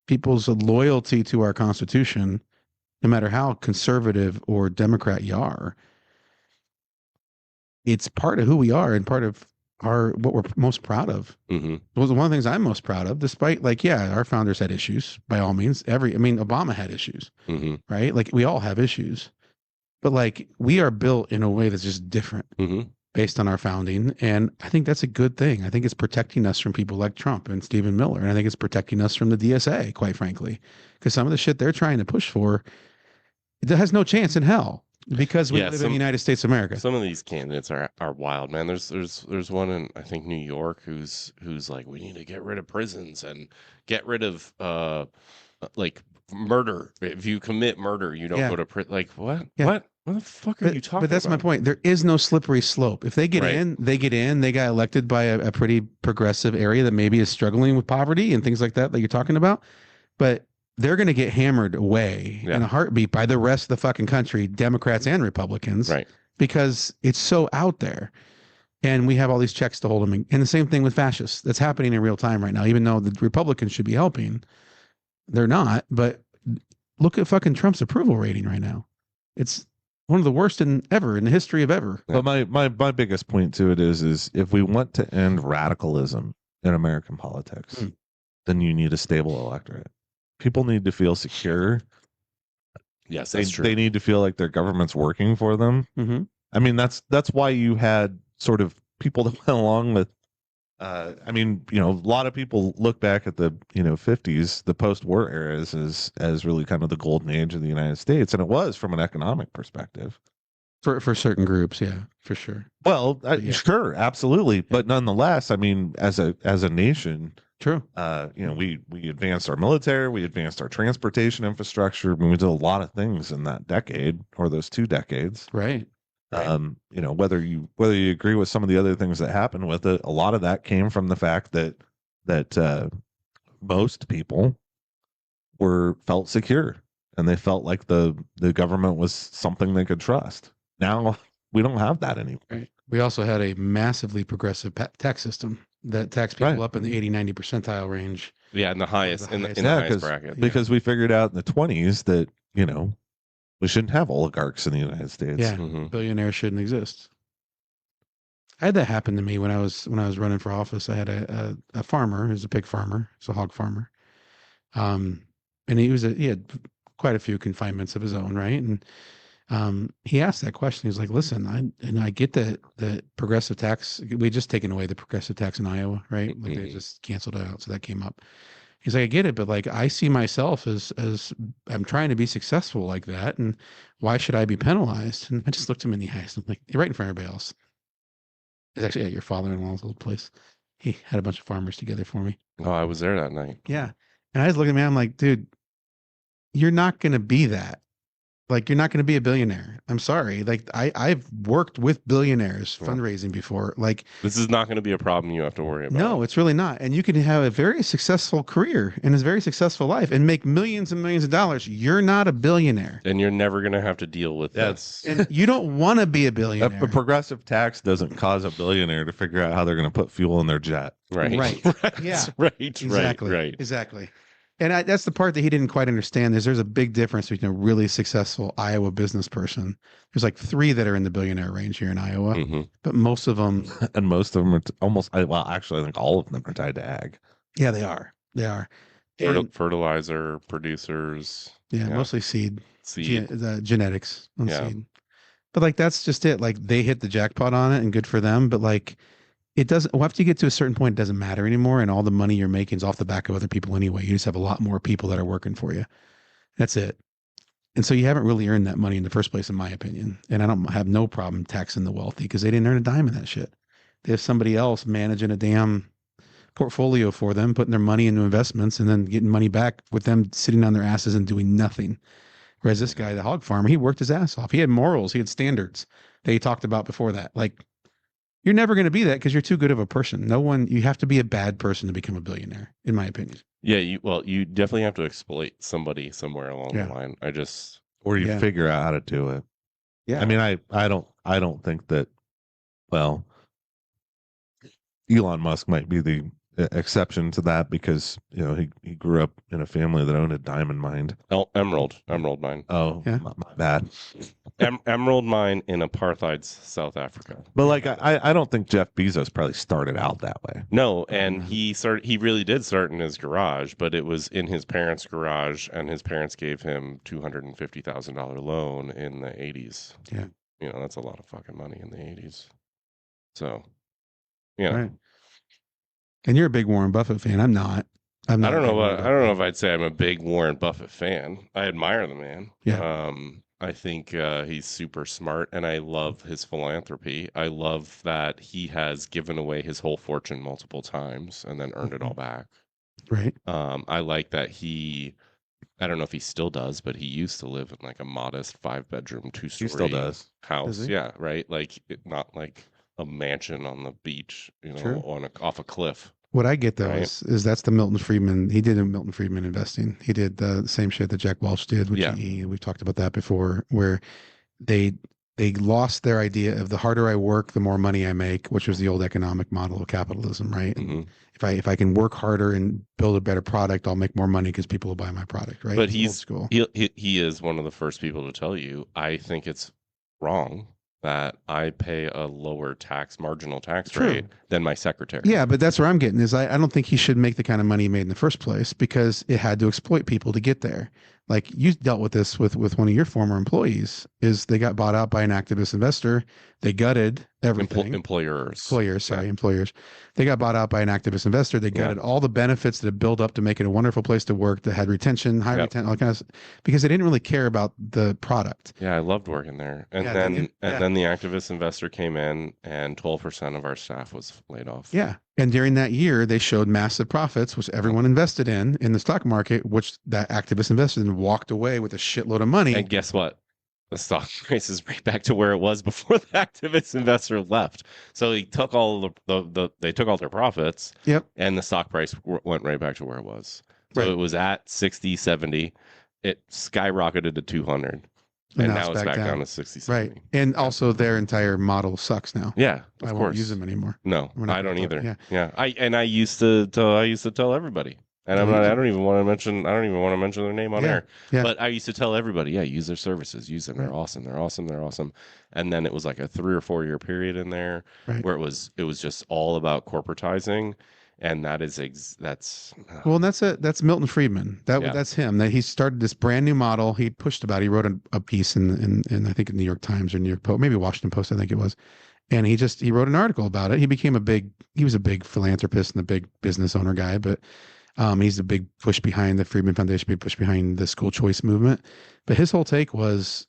loyalty to our Constitution, no matter how conservative or Democrat you are, it's part of who we are and part of what we're most proud of. Mm-hmm. It was one of the things I'm most proud of, despite our founders had issues by all means. Obama had issues, right? Like we all have issues, but like we are built in a way that's just different based on our founding. And I think that's a good thing. I think it's protecting us from people like Trump and Stephen Miller. And I think it's protecting us from the DSA, quite frankly, because some of the shit they're trying to push for, it has no chance in hell. Because we live in the United States of America. Some of these candidates are wild, man. There's one in, I think, New York who's like, we need to get rid of prisons and get rid of like murder. If you commit murder, you don't go to prison. Like what? Yeah. What the fuck are you talking about? But that's my point. There is no slippery slope. If they get in, they get in. They got elected by a pretty progressive area that maybe is struggling with poverty and things like that you're talking about. But they're going to get hammered away in a heartbeat by the rest of the fucking country, Democrats and Republicans, because it's so out there. And we have all these checks to hold them. And the same thing with fascists. That's happening in real time right now, even though the Republicans should be helping. They're not. But look at fucking Trump's approval rating right now. It's one of the worst ever in the history of ever. But my biggest point to it is if we want to end radicalism in American politics, then you need a stable electorate. People need to feel secure. Yes, that's true. They need to feel like their government's working for them. Mm-hmm. I mean, that's why you had sort of people that went along with. A lot of people look back at the 50s, the post-war eras, as really kind of the golden age of the United States, and it was from an economic perspective. For certain groups, yeah, for sure. Well, sure, absolutely, but nonetheless, I mean, as a nation. True. We advanced our military, we advanced our transportation infrastructure. I mean, we did a lot of things in that decade or those 2 decades. Right. Whether you agree with some of the other things that happened with it, a lot of that came from the fact that most people felt secure and they felt like the government was something they could trust. Now we don't have that anymore. Right. We also had a massively progressive tax system that taxed people up in the 80-90 percentile range. Yeah, in the highest bracket. Because we figured out in the 20s that we shouldn't have oligarchs in the United States. Yeah, billionaires shouldn't exist. I had that happen to me when I was running for office. I had a farmer who's a pig farmer, he's a hog farmer, and he had quite a few confinements of his own, right? And he asked that question. He's like, "Listen, I get the progressive tax. We just taken away the progressive tax in Iowa, right? Like they just canceled it out, so that came up." He's like, "I get it, but like I see myself as I'm trying to be successful like that, and why should I be penalized?" And I just looked him in the eyes. I'm like, "You're right in front of everybody else." It's actually at your father-in-law's old place. He had a bunch of farmers together for me. Oh, I was there that night. Yeah, and I was looking at him, I'm like, "Dude, you're not going to be that. Like, you're not going to be a billionaire. I'm sorry. Like, I've worked with billionaires fundraising before. Like, this is not going to be a problem you have to worry about. No, it's really not. And you can have a very successful career and a very successful life and make millions and millions of dollars. You're not a billionaire. And you're never going to have to deal with this. And you don't want to be a billionaire. A progressive tax doesn't cause a billionaire to figure out how they're going to put fuel in their jet. Right. Right. Yeah. Right. Exactly. Right. Exactly. And that's the part that he didn't quite understand. There's a big difference between a really successful Iowa business person. There's like 3 that are in the billionaire range here in Iowa, but most of them, and most of them are actually, I think all of them are tied to ag. Yeah, they are. They are. Fertilizer producers. Yeah, mostly seed. The genetics on Yeah. seed. But like, that's just it. Like, they hit the jackpot on it, and good for them. But like, it doesn't, well, after you get to a certain point, it doesn't matter anymore. And all the money you're making is off the back of other people anyway. You just have a lot more people that are working for you. That's it. And so you haven't really earned that money in the first place, in my opinion. And I don't have no problem taxing the wealthy because they didn't earn a dime in that shit. They have somebody else managing a damn portfolio for them, putting their money into investments and then getting money back with them sitting on their asses and doing nothing. Whereas this guy, the hog farmer, he worked his ass off. He had morals. He had standards that he talked about before that. Like, you're never going to be that because you're too good of a person. You have to be a bad person to become a billionaire, in my opinion. Yeah, you definitely have to exploit somebody somewhere along the line. Or you figure out how to do it. Yeah. I mean, I don't think that, well, Elon Musk might be the exception to that because, you know, he grew up in a family that owned a diamond mine. Emerald mine. Oh, yeah. My bad. Emerald mine in apartheid South Africa. But like, I don't think Jeff Bezos probably started out that way. No, and he really did start in his garage, but it was in his parents' garage, and his parents gave him $250,000 loan in the 80s. Yeah, you know, that's a lot of fucking money in the 80s. So, yeah. Right. And you're a big Warren Buffett fan. I'm not. I don't know if I'd say I'm a big Warren Buffett fan. I admire the man. Yeah. I think he's super smart, and I love his philanthropy. I love that he has given away his whole fortune multiple times and then earned it all back. Right. I like that I don't know if he still does, but he used to live in like a modest 5-bedroom, 2-story He still does. house. Yeah, right. Like not like a mansion on the beach, you know, off a cliff. What I get though is that's the Milton Friedman. He did Milton Friedman investing. He did the same shit that Jack Welch did, which we've talked about that before, where they lost their idea of the harder I work, the more money I make, which was the old economic model of capitalism, right? And if I can work harder and build a better product, I'll make more money because people will buy my product, right? But he is one of the first people to tell you, I think it's wrong that I pay a lower marginal tax rate than my secretary. Yeah, but that's where I'm getting is I don't think he should make the kind of money he made in the first place because it had to exploit people to get there. Like you dealt with this with one of your former employees is they got bought out by an activist investor. They gutted everything. Employers. They got bought out by an activist investor. They gutted all the benefits that built up to make it a wonderful place to work that had retention, high retention, all kinds of, because they didn't really care about the product. Yeah, I loved working there. And then the activist investor came in and 12% of our staff was laid off. Yeah. And during that year, they showed massive profits, which everyone invested in the stock market, which that activist investor then walked away with a shitload of money. And guess what? The stock price is right back to where it was before the activist investor left. So he took all they took all their profits. Yep. And the stock price went right back to where it was. So it was at 60, 70. It skyrocketed to 200. And now it's back down to 60, 70. Right. And also their entire model sucks now. Yeah, I won't use them anymore. No, I don't either. Yeah. I used to tell everybody. And I don't even want to mention their name on air. Yeah. But I used to tell everybody, use their services, use them. They're awesome. They're awesome. They're awesome. And then it was like a 3 or 4 year period in there where it was just all about corporatizing. And that's Milton Friedman. That's him. That he started this brand new model. He pushed about. He wrote a piece in I think the New York Times or New York Post, maybe Washington Post, I think it was. And he wrote an article about it. He was a big philanthropist and a big business owner guy, but he's a big push behind the Friedman Foundation, big push behind the school choice movement. But his whole take was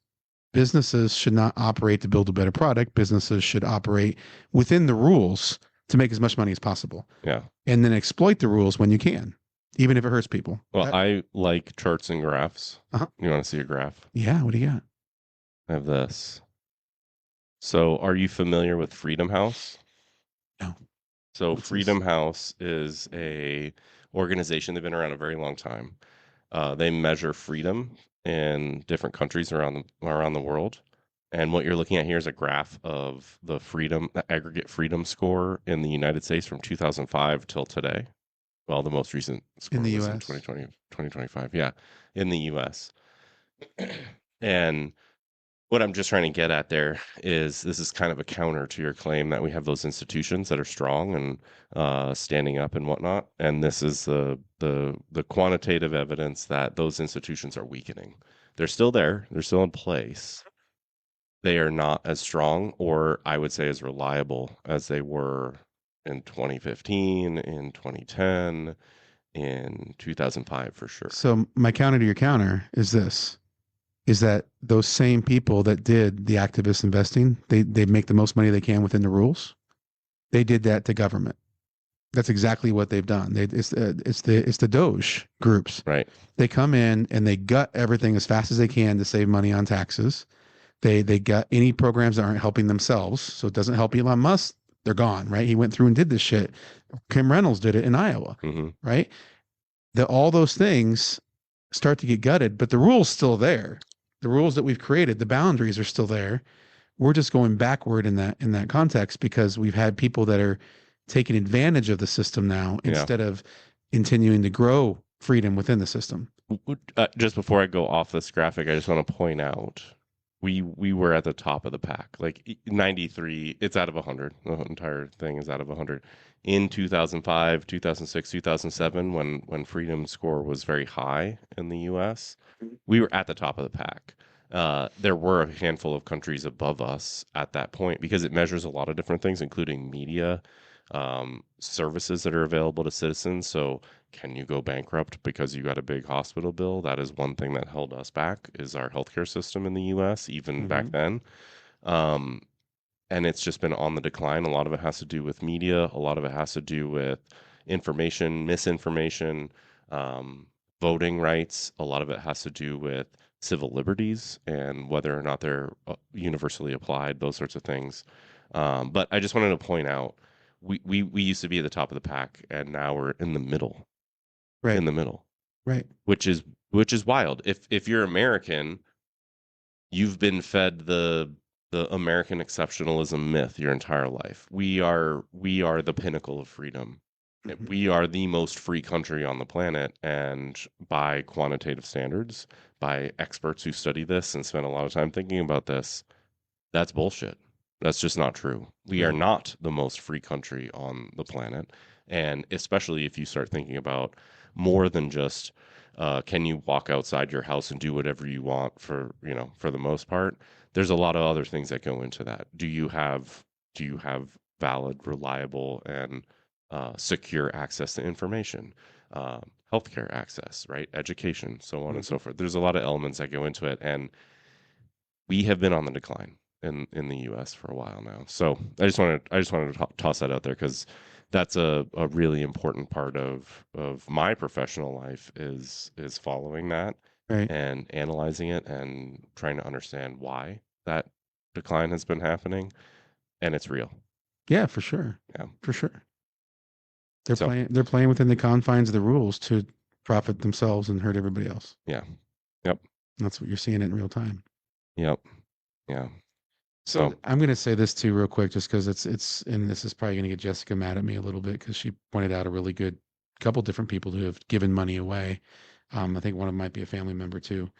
businesses should not operate to build a better product. Businesses should operate within the rules to make as much money as possible. Yeah. And then exploit the rules when you can, even if it hurts people. Well, I like charts and graphs. You want to see a graph? Yeah. What do you got? I have this. So, are you familiar with Freedom House? No. So, What's Freedom this? House is a organization. They've been around a very long time. They measure freedom in different countries around the world. And what you're looking at here is a graph of the aggregate freedom score in the United States from 2005 till today. Well, the most recent score In the was in US? 2020, 2025. Yeah, in the US. And what I'm just trying to get at there is this is kind of a counter to your claim that we have those institutions that are strong and standing up and whatnot, and this is the quantitative evidence that those institutions are weakening. They're still there. They're still in place. They are not as strong, or I would say as reliable as they were in 2015, in 2010, in 2005 for sure. So my counter to your counter is this. Is that those same people that did the activist investing, they make the most money they can within the rules. They did that to government. That's exactly what they've done. It's the Doge groups. Right. They come in and they gut everything as fast as they can to save money on taxes. They gut any programs that aren't helping themselves. So it doesn't help Elon Musk. They're gone, right? He went through and did this shit. Kim Reynolds did it in Iowa, right? All those things start to get gutted, but the rule's still there. The rules that we've created, the boundaries are still there. We're just going backward in that context because we've had people that are taking advantage of the system now instead of continuing to grow freedom within the system. Just before I go off this graphic, I just want to point out we were at the top of the pack. Like 93, it's out of 100. The entire thing is out of 100. In 2005, 2006, 2007, when freedom score was very high in the US, we were at the top of the pack. There were a handful of countries above us at that point because it measures a lot of different things, including media, services that are available to citizens. So can you go bankrupt because you got a big hospital bill? That is one thing that held us back is our healthcare system in the US, even back then. And it's just been on the decline. A lot of it has to do with media. A lot of it has to do with information, misinformation, voting rights. A lot of it has to do with civil liberties and whether or not they're universally applied, those sorts of things. But I just wanted to point out, we used to be at the top of the pack, and now we're in the middle. Right. In the middle. Right. Which is wild. If you're American, you've been fed the American exceptionalism myth your entire life. We are the pinnacle of freedom. We are the most free country on the planet, and by quantitative standards, by experts who study this and spend a lot of time thinking about this, that's bullshit. That's just not true. We are not the most free country on the planet, and especially if you start thinking about more than just can you walk outside your house and do whatever you want for the most part. There's a lot of other things that go into that. Do you have valid, reliable, and secure access to information, healthcare access, right? Education, so on and so forth. There's a lot of elements that go into it, and we have been on the decline in the U.S. for a while now. So I just wanted to toss that out there because that's a really important part of my professional life is following that and analyzing it and trying to understand why that decline has been happening, and it's real. Yeah, for sure. Yeah, for sure. They're playing within the confines of the rules to profit themselves and hurt everybody else. Yeah. Yep. That's what you're seeing in real time. Yep. Yeah. So I'm going to say this too real quick, just because it's and this is probably going to get Jessica mad at me a little bit because she pointed out a really good couple different people who have given money away. I think one of them might be a family member too,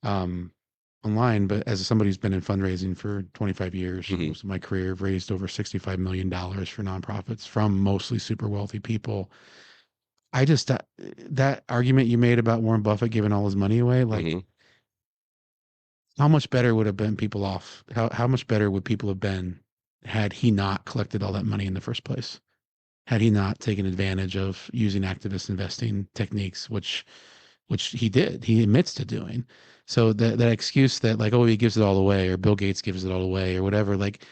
online. But as somebody who's been in fundraising for 25 years, most of my career, I've raised over $65 million for nonprofits from mostly super wealthy people. I just that argument you made about Warren Buffett giving all his money away, like. How much better would have been people off? How much better would people have been had he not collected all that money in the first place? Had he not taken advantage of using activist investing techniques, which he did, he admits to doing. So that excuse that like, oh, he gives it all away, or Bill Gates gives it all away, or whatever, like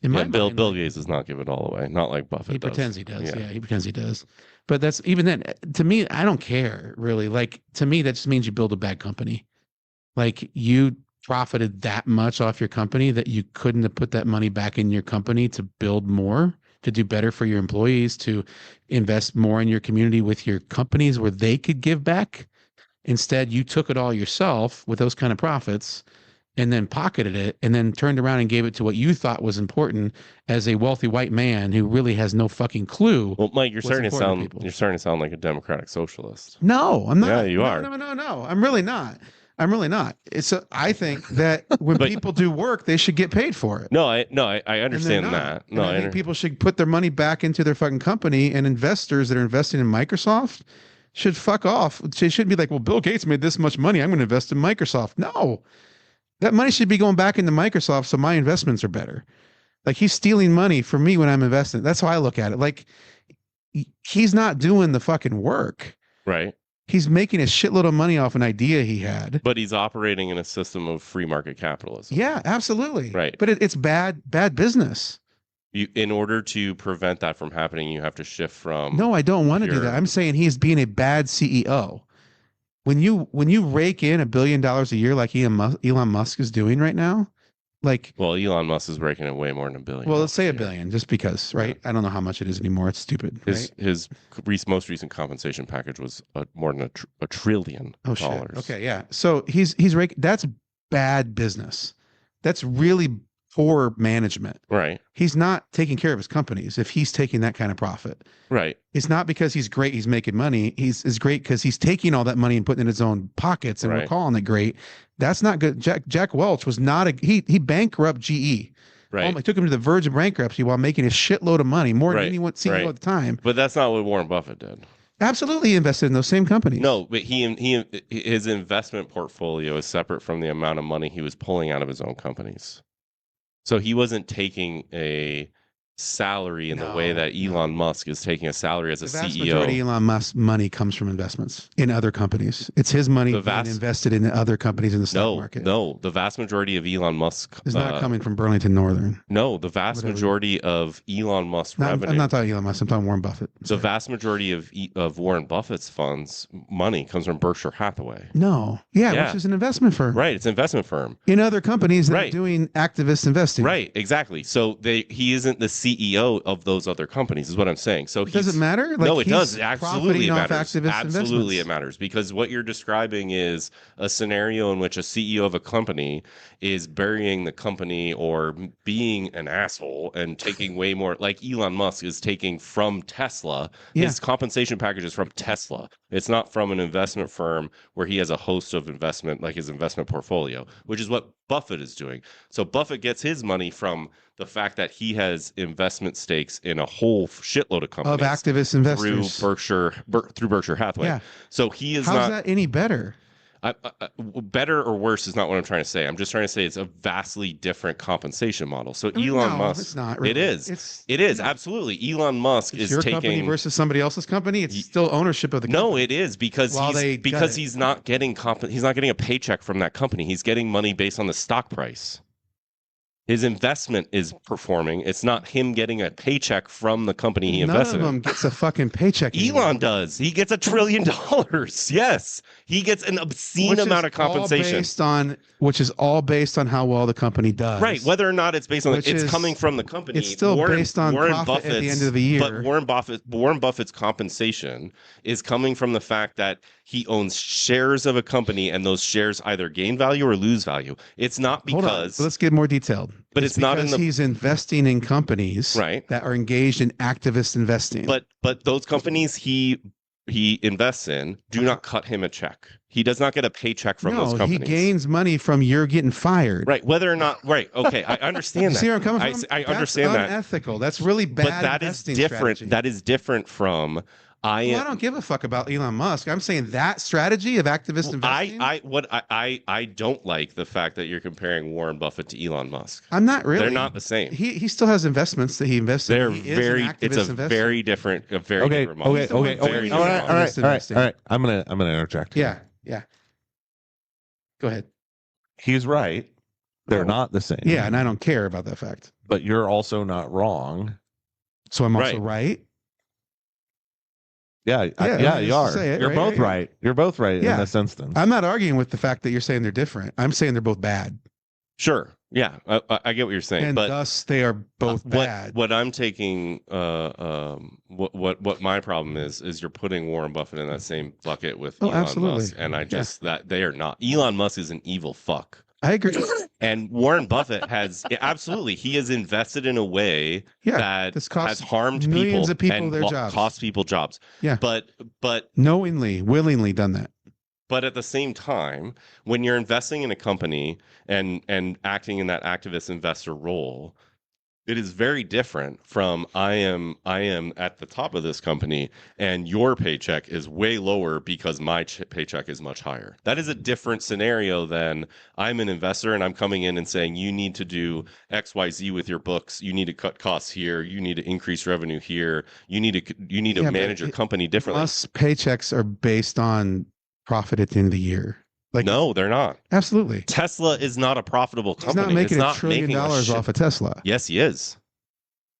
in my Bill mind, Gates does not give it all away, not like Buffett. He pretends he does. Yeah, he pretends he does. But that's even then. To me, I don't care really. Like to me, that just means you build a bad company. Like you profited that much off your company that you couldn't have put that money back in your company to build more, to do better for your employees, to invest more in your community with your companies where they could give back? Instead, you took it all yourself with those kind of profits and then pocketed it and then turned around and gave it to what you thought was important as a wealthy white man who really has no fucking clue. Well, Mike, you're starting to sound like a democratic socialist. No, I'm not. Yeah, you are. No. I'm really not. I think that when people do work, they should get paid for it. I understand that. I think people should put their money back into their fucking company, and investors that are investing in Microsoft should fuck off. They shouldn't be like, well, Bill Gates made this much money, I'm going to invest in Microsoft. No, that money should be going back into Microsoft so my investments are better. Like, he's stealing money from me when I'm investing. That's how I look at it. Like, he's not doing the fucking work. Right. He's making a shitload of money off an idea he had. But he's operating in a system of free market capitalism. Yeah, absolutely. Right. But it's bad business. In order to prevent that from happening, you have to shift from... No, I don't want to do that. I'm saying he's being a bad CEO. When you rake in $1 billion a year like Elon Musk is doing right now, like... Well, Elon Musk is raking in way more than $1 billion. Well, let's say $1 billion, just because, right? Yeah. I don't know how much it is anymore. It's stupid. His most recent compensation package was more than $1 trillion. Oh, shit. Okay, yeah. So he's raking... That's bad business. That's really poor management. Right. He's not taking care of his companies if he's taking that kind of profit. Right. It's not because he's great, he's making money. He's great because he's taking all that money and putting it in his own pockets, and we're calling it great. That's not good. Jack Welch was not he bankrupt GE. Right. He took him to the verge of bankruptcy while making a shitload of money, more than anyone CEO at the time. But that's not what Warren Buffett did. Absolutely, he invested in those same companies. No, but his investment portfolio is separate from the amount of money he was pulling out of his own companies. So he wasn't taking a salary in the way that Elon Musk is taking a salary as a CEO. The vast majority of Elon Musk's money comes from investments in other companies. It's his money being invested in other companies in the stock market. No, the vast majority of Elon Musk is not coming from Burlington Northern. No, the vast majority of Elon Musk's revenue. I'm not talking Elon Musk. I'm talking Warren Buffett. The vast majority of Warren Buffett's funds money comes from Berkshire Hathaway. No, which is an investment firm. Right, it's an investment firm in other companies that are doing activist investing. Right, exactly. So he isn't the CEO of those other companies, is what I'm saying. So does it matter? No, it does. Absolutely, it matters. Absolutely, it matters, because what you're describing is a scenario in which a CEO of a company is burying the company or being an asshole and taking way more. Like Elon Musk is taking from Tesla. His compensation package is from Tesla. It's not from an investment firm where he has a host of investment, like his investment portfolio, which is what Buffett is doing. So Buffett gets his money from the fact that he has investment stakes in a whole shitload of companies of activist investors through Berkshire Hathaway. Yeah. So he is How's that any better? Better or worse is not what I'm trying to say. I'm just trying to say it's a vastly different compensation model. So Elon Musk, it's not really. It is absolutely. Elon Musk is your taking company versus somebody else's company. It's still ownership of the company. No, it is because he's not getting a paycheck from that company. He's getting money based on the stock price. His investment is performing. It's not him getting a paycheck from the company he invested in. None of them gets a fucking paycheck anymore. Elon does. He gets $1 trillion. Yes. He gets an obscene amount of compensation. Which is all based on how well the company does. Right. Whether or not it's based on it's coming from the company. It's still based on profit at the end of the year. But Warren Buffett's compensation is coming from the fact that he owns shares of a company, and those shares either gain value or lose value. It's not because... Let's get more detailed. But it's not in the... he's investing in companies that are engaged in activist investing. But those companies he invests in do not cut him a check. He does not get a paycheck from those companies. He gains money from you're getting fired. Right. Whether or not... Right. Okay. I understand that. See where I'm coming from? I understand that. That's unethical. That's really bad. But that is different. Strategy. That is different from... I don't give a fuck about Elon Musk. I'm saying that strategy of activist investing. I don't like the fact that you're comparing Warren Buffett to Elon Musk. I'm not really. They're not the same. He still has investments that he invests in. It's a very different model. Okay. All right. I'm gonna interject. Yeah. Go ahead. He's right. They're not the same. Yeah, and I don't care about that fact. But you're also not wrong. So I'm also right. Yeah, you are. You're both right. You're both right in this instance. I'm not arguing with the fact that you're saying they're different. I'm saying they're both bad. Sure. Yeah, I get what you're saying, and but thus they are both bad. What I'm taking, what my problem is you're putting Warren Buffett in that same bucket with Elon Musk, and I just that they are not. Elon Musk is an evil fuck. I agree. And Warren Buffett has absolutely he has invested in a way that has harmed millions of people and their jobs. Cost people jobs. Yeah, but knowingly, willingly done that. But at the same time, when you're investing in a company and acting in that activist investor role, it is very different from I am at the top of this company and your paycheck is way lower because my paycheck is much higher. That is a different scenario than I'm an investor and I'm coming in and saying you need to do XYZ with your books. You need to cut costs here. You need to increase revenue here. You need to manage your company differently. Plus, paychecks are based on profit at the end of the year. Like, no, they're not. Absolutely. Tesla is not a profitable company. He's not making $1 trillion off of Tesla. Yes, he is.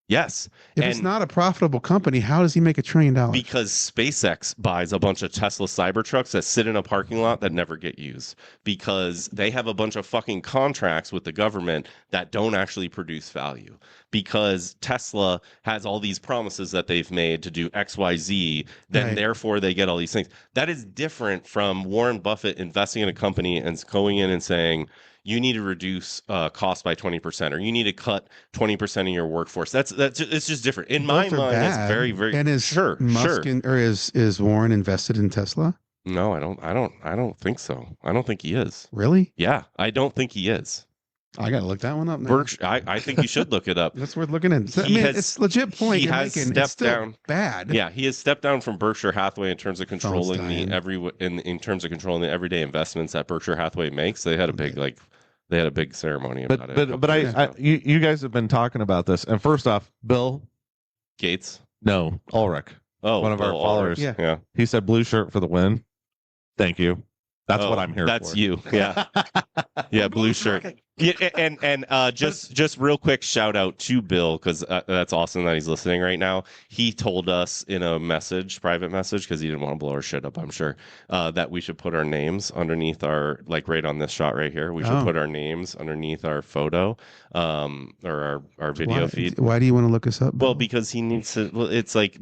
Yes. If it's not a profitable company, how does he make $1 trillion? Because SpaceX buys a bunch of Tesla Cybertrucks that sit in a parking lot that never get used. Because they have a bunch of fucking contracts with the government that don't actually produce value. Because Tesla has all these promises that they've made to do XYZ, then therefore they get all these things. That is different from Warren Buffett investing in a company and going in and saying, you need to reduce cost by 20%, or you need to cut 20% of your workforce. It's just different. In my mind, it's very, very. And is Musk or is Warren invested in Tesla? No, I don't think so. I don't think he is. Really? Yeah, I don't think he is. I gotta look that one up now. I think you should look it up. That's worth looking at. It's legit point. He has stepped down. Bad. Yeah, he has stepped down from Berkshire Hathaway in terms of controlling in terms of controlling the everyday investments that Berkshire Hathaway makes. They had a big ceremony about it. But you guys have been talking about this, and first off, Bill Gates, no, Ulrich, one of our followers, yeah, he said blue shirt for the win. Thank you. That's what I'm here for. That's you. Yeah. Yeah, blue shirt. Yeah, and just real quick shout out to Bill, because that's awesome that he's listening right now. He told us in a private message, because he didn't want to blow our shit up, I'm sure, that we should put our names underneath our, like right on this shot right here. We should put our names underneath our photo, or our video feed. Why do you want to look us up, Bill? Well, because he needs to. Well, it's like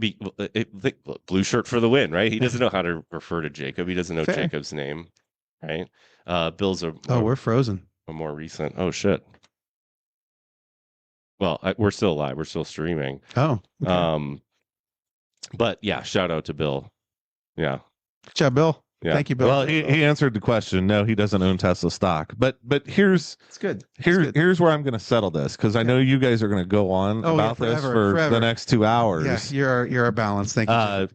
blue shirt for the win, right? He doesn't know how to refer to Jacob. He doesn't know Jacob's name, right? Bill's we're frozen. A more recent. Oh shit. Well, we're still alive. We're still streaming. Oh. Okay. But yeah, shout out to Bill. Yeah. Good job, Bill. Yeah. Thank you, Bill. Well, he answered the question. No, he doesn't own Tesla stock. But here's it's good. Here's where I'm going to settle this, because I know you guys are going to go on about this for the next 2 hours. Yeah, you're a balance. Thank you.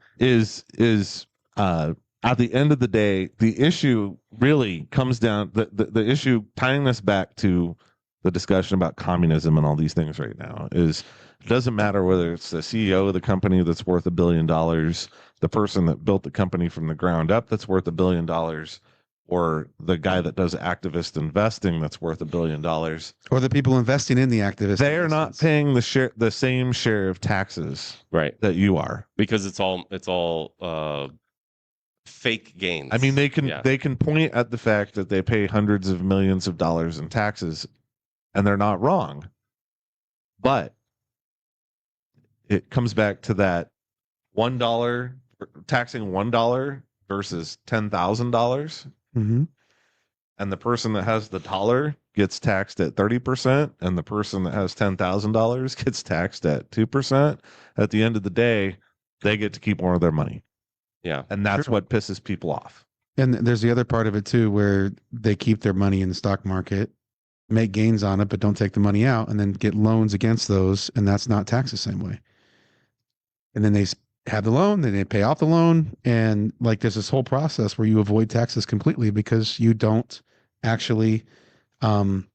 At the end of the day, the issue really comes down the issue, tying this back to the discussion about communism and all these things right now, is it doesn't matter whether it's the CEO of the company that's worth $1 billion, the person that built the company from the ground up that's worth $1 billion, or the guy that does activist investing that's worth $1 billion, or the people investing in the activists. They are not paying the same share of taxes, right, that you are, because it's all fake gains. I mean, they can point at the fact that they pay hundreds of millions of dollars in taxes, and they're not wrong. But it comes back to that $1 taxing $1 versus $10,000. Mm-hmm. And the person that has the dollar gets taxed at 30%, and the person that has $10,000 gets taxed at 2%. At the end of the day, they get to keep more of their money. Yeah. And that's what pisses people off. And there's the other part of it too, where they keep their money in the stock market, make gains on it, but don't take the money out, and then get loans against those. And that's not taxed the same way. And then they have the loan, then they pay off the loan. And like, there's this whole process where you avoid taxes completely because you don't actually have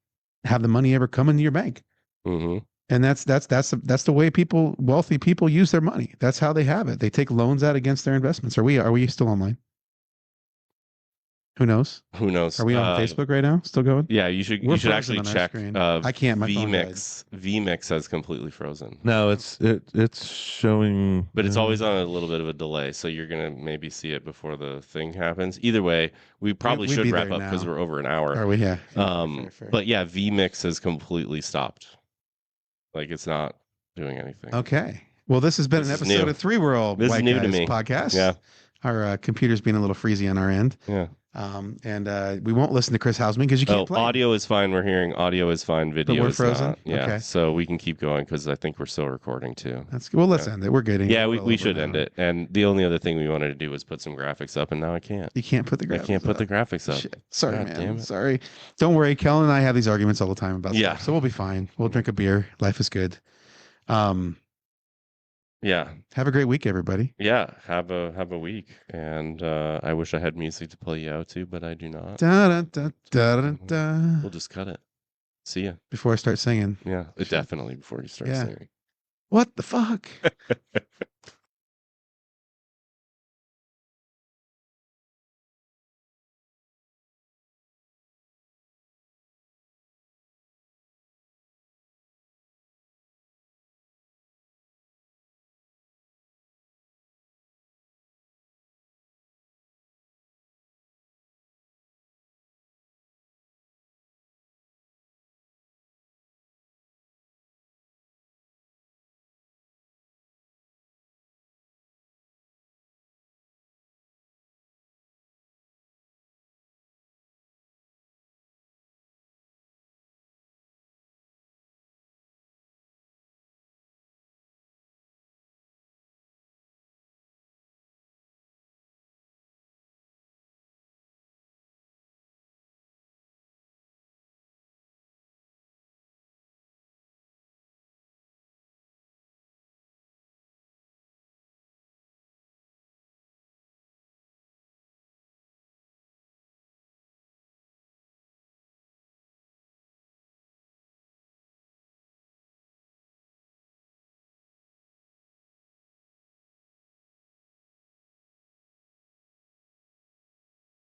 the money ever come into your bank. Mm-hmm. And that's the way wealthy people use their money. That's how they have it. They take loans out against their investments. Are we still online? Who knows? Who knows? Are we on Facebook right now? Still going? Yeah, you should. We're You should frozen actually on our check. screen. I can't. My phone died. VMix has completely frozen. No, it's showing, but it's always on a little bit of a delay, so you're gonna maybe see it before the thing happens. Either way, we probably should wrap up because we're over an hour. Are we? Yeah. Fair. But yeah, VMix has completely stopped. Like it's not doing anything. Okay. Well, this has been an episode of Three World White Guys podcast. Yeah. Our computer's being a little freezy on our end. Yeah. And we won't listen to Chris Hausman because you can't play. Audio is fine. We're hearing audio is fine. Video we're is frozen? not. Yeah. Okay. So we can keep going because I think we're still recording too. That's good. Well, let's end it. We're getting. Yeah, we should end it. And the only other thing we wanted to do was put some graphics up, and now I can't. You can't put the graphics. I can't put the graphics up. Shit. Sorry, God, man. damn it. Sorry. Don't worry. Kellen and I have these arguments all the time about Yeah. stuff, so we'll be fine. We'll drink a beer. Life is good. Yeah. Have a great week, everybody. Yeah. Have a week. And I wish I had music to play you out to, but I do not. Da, da, da, da, da. We'll just cut it. See ya. Before I start singing. Yeah. Definitely before you start singing. What the fuck?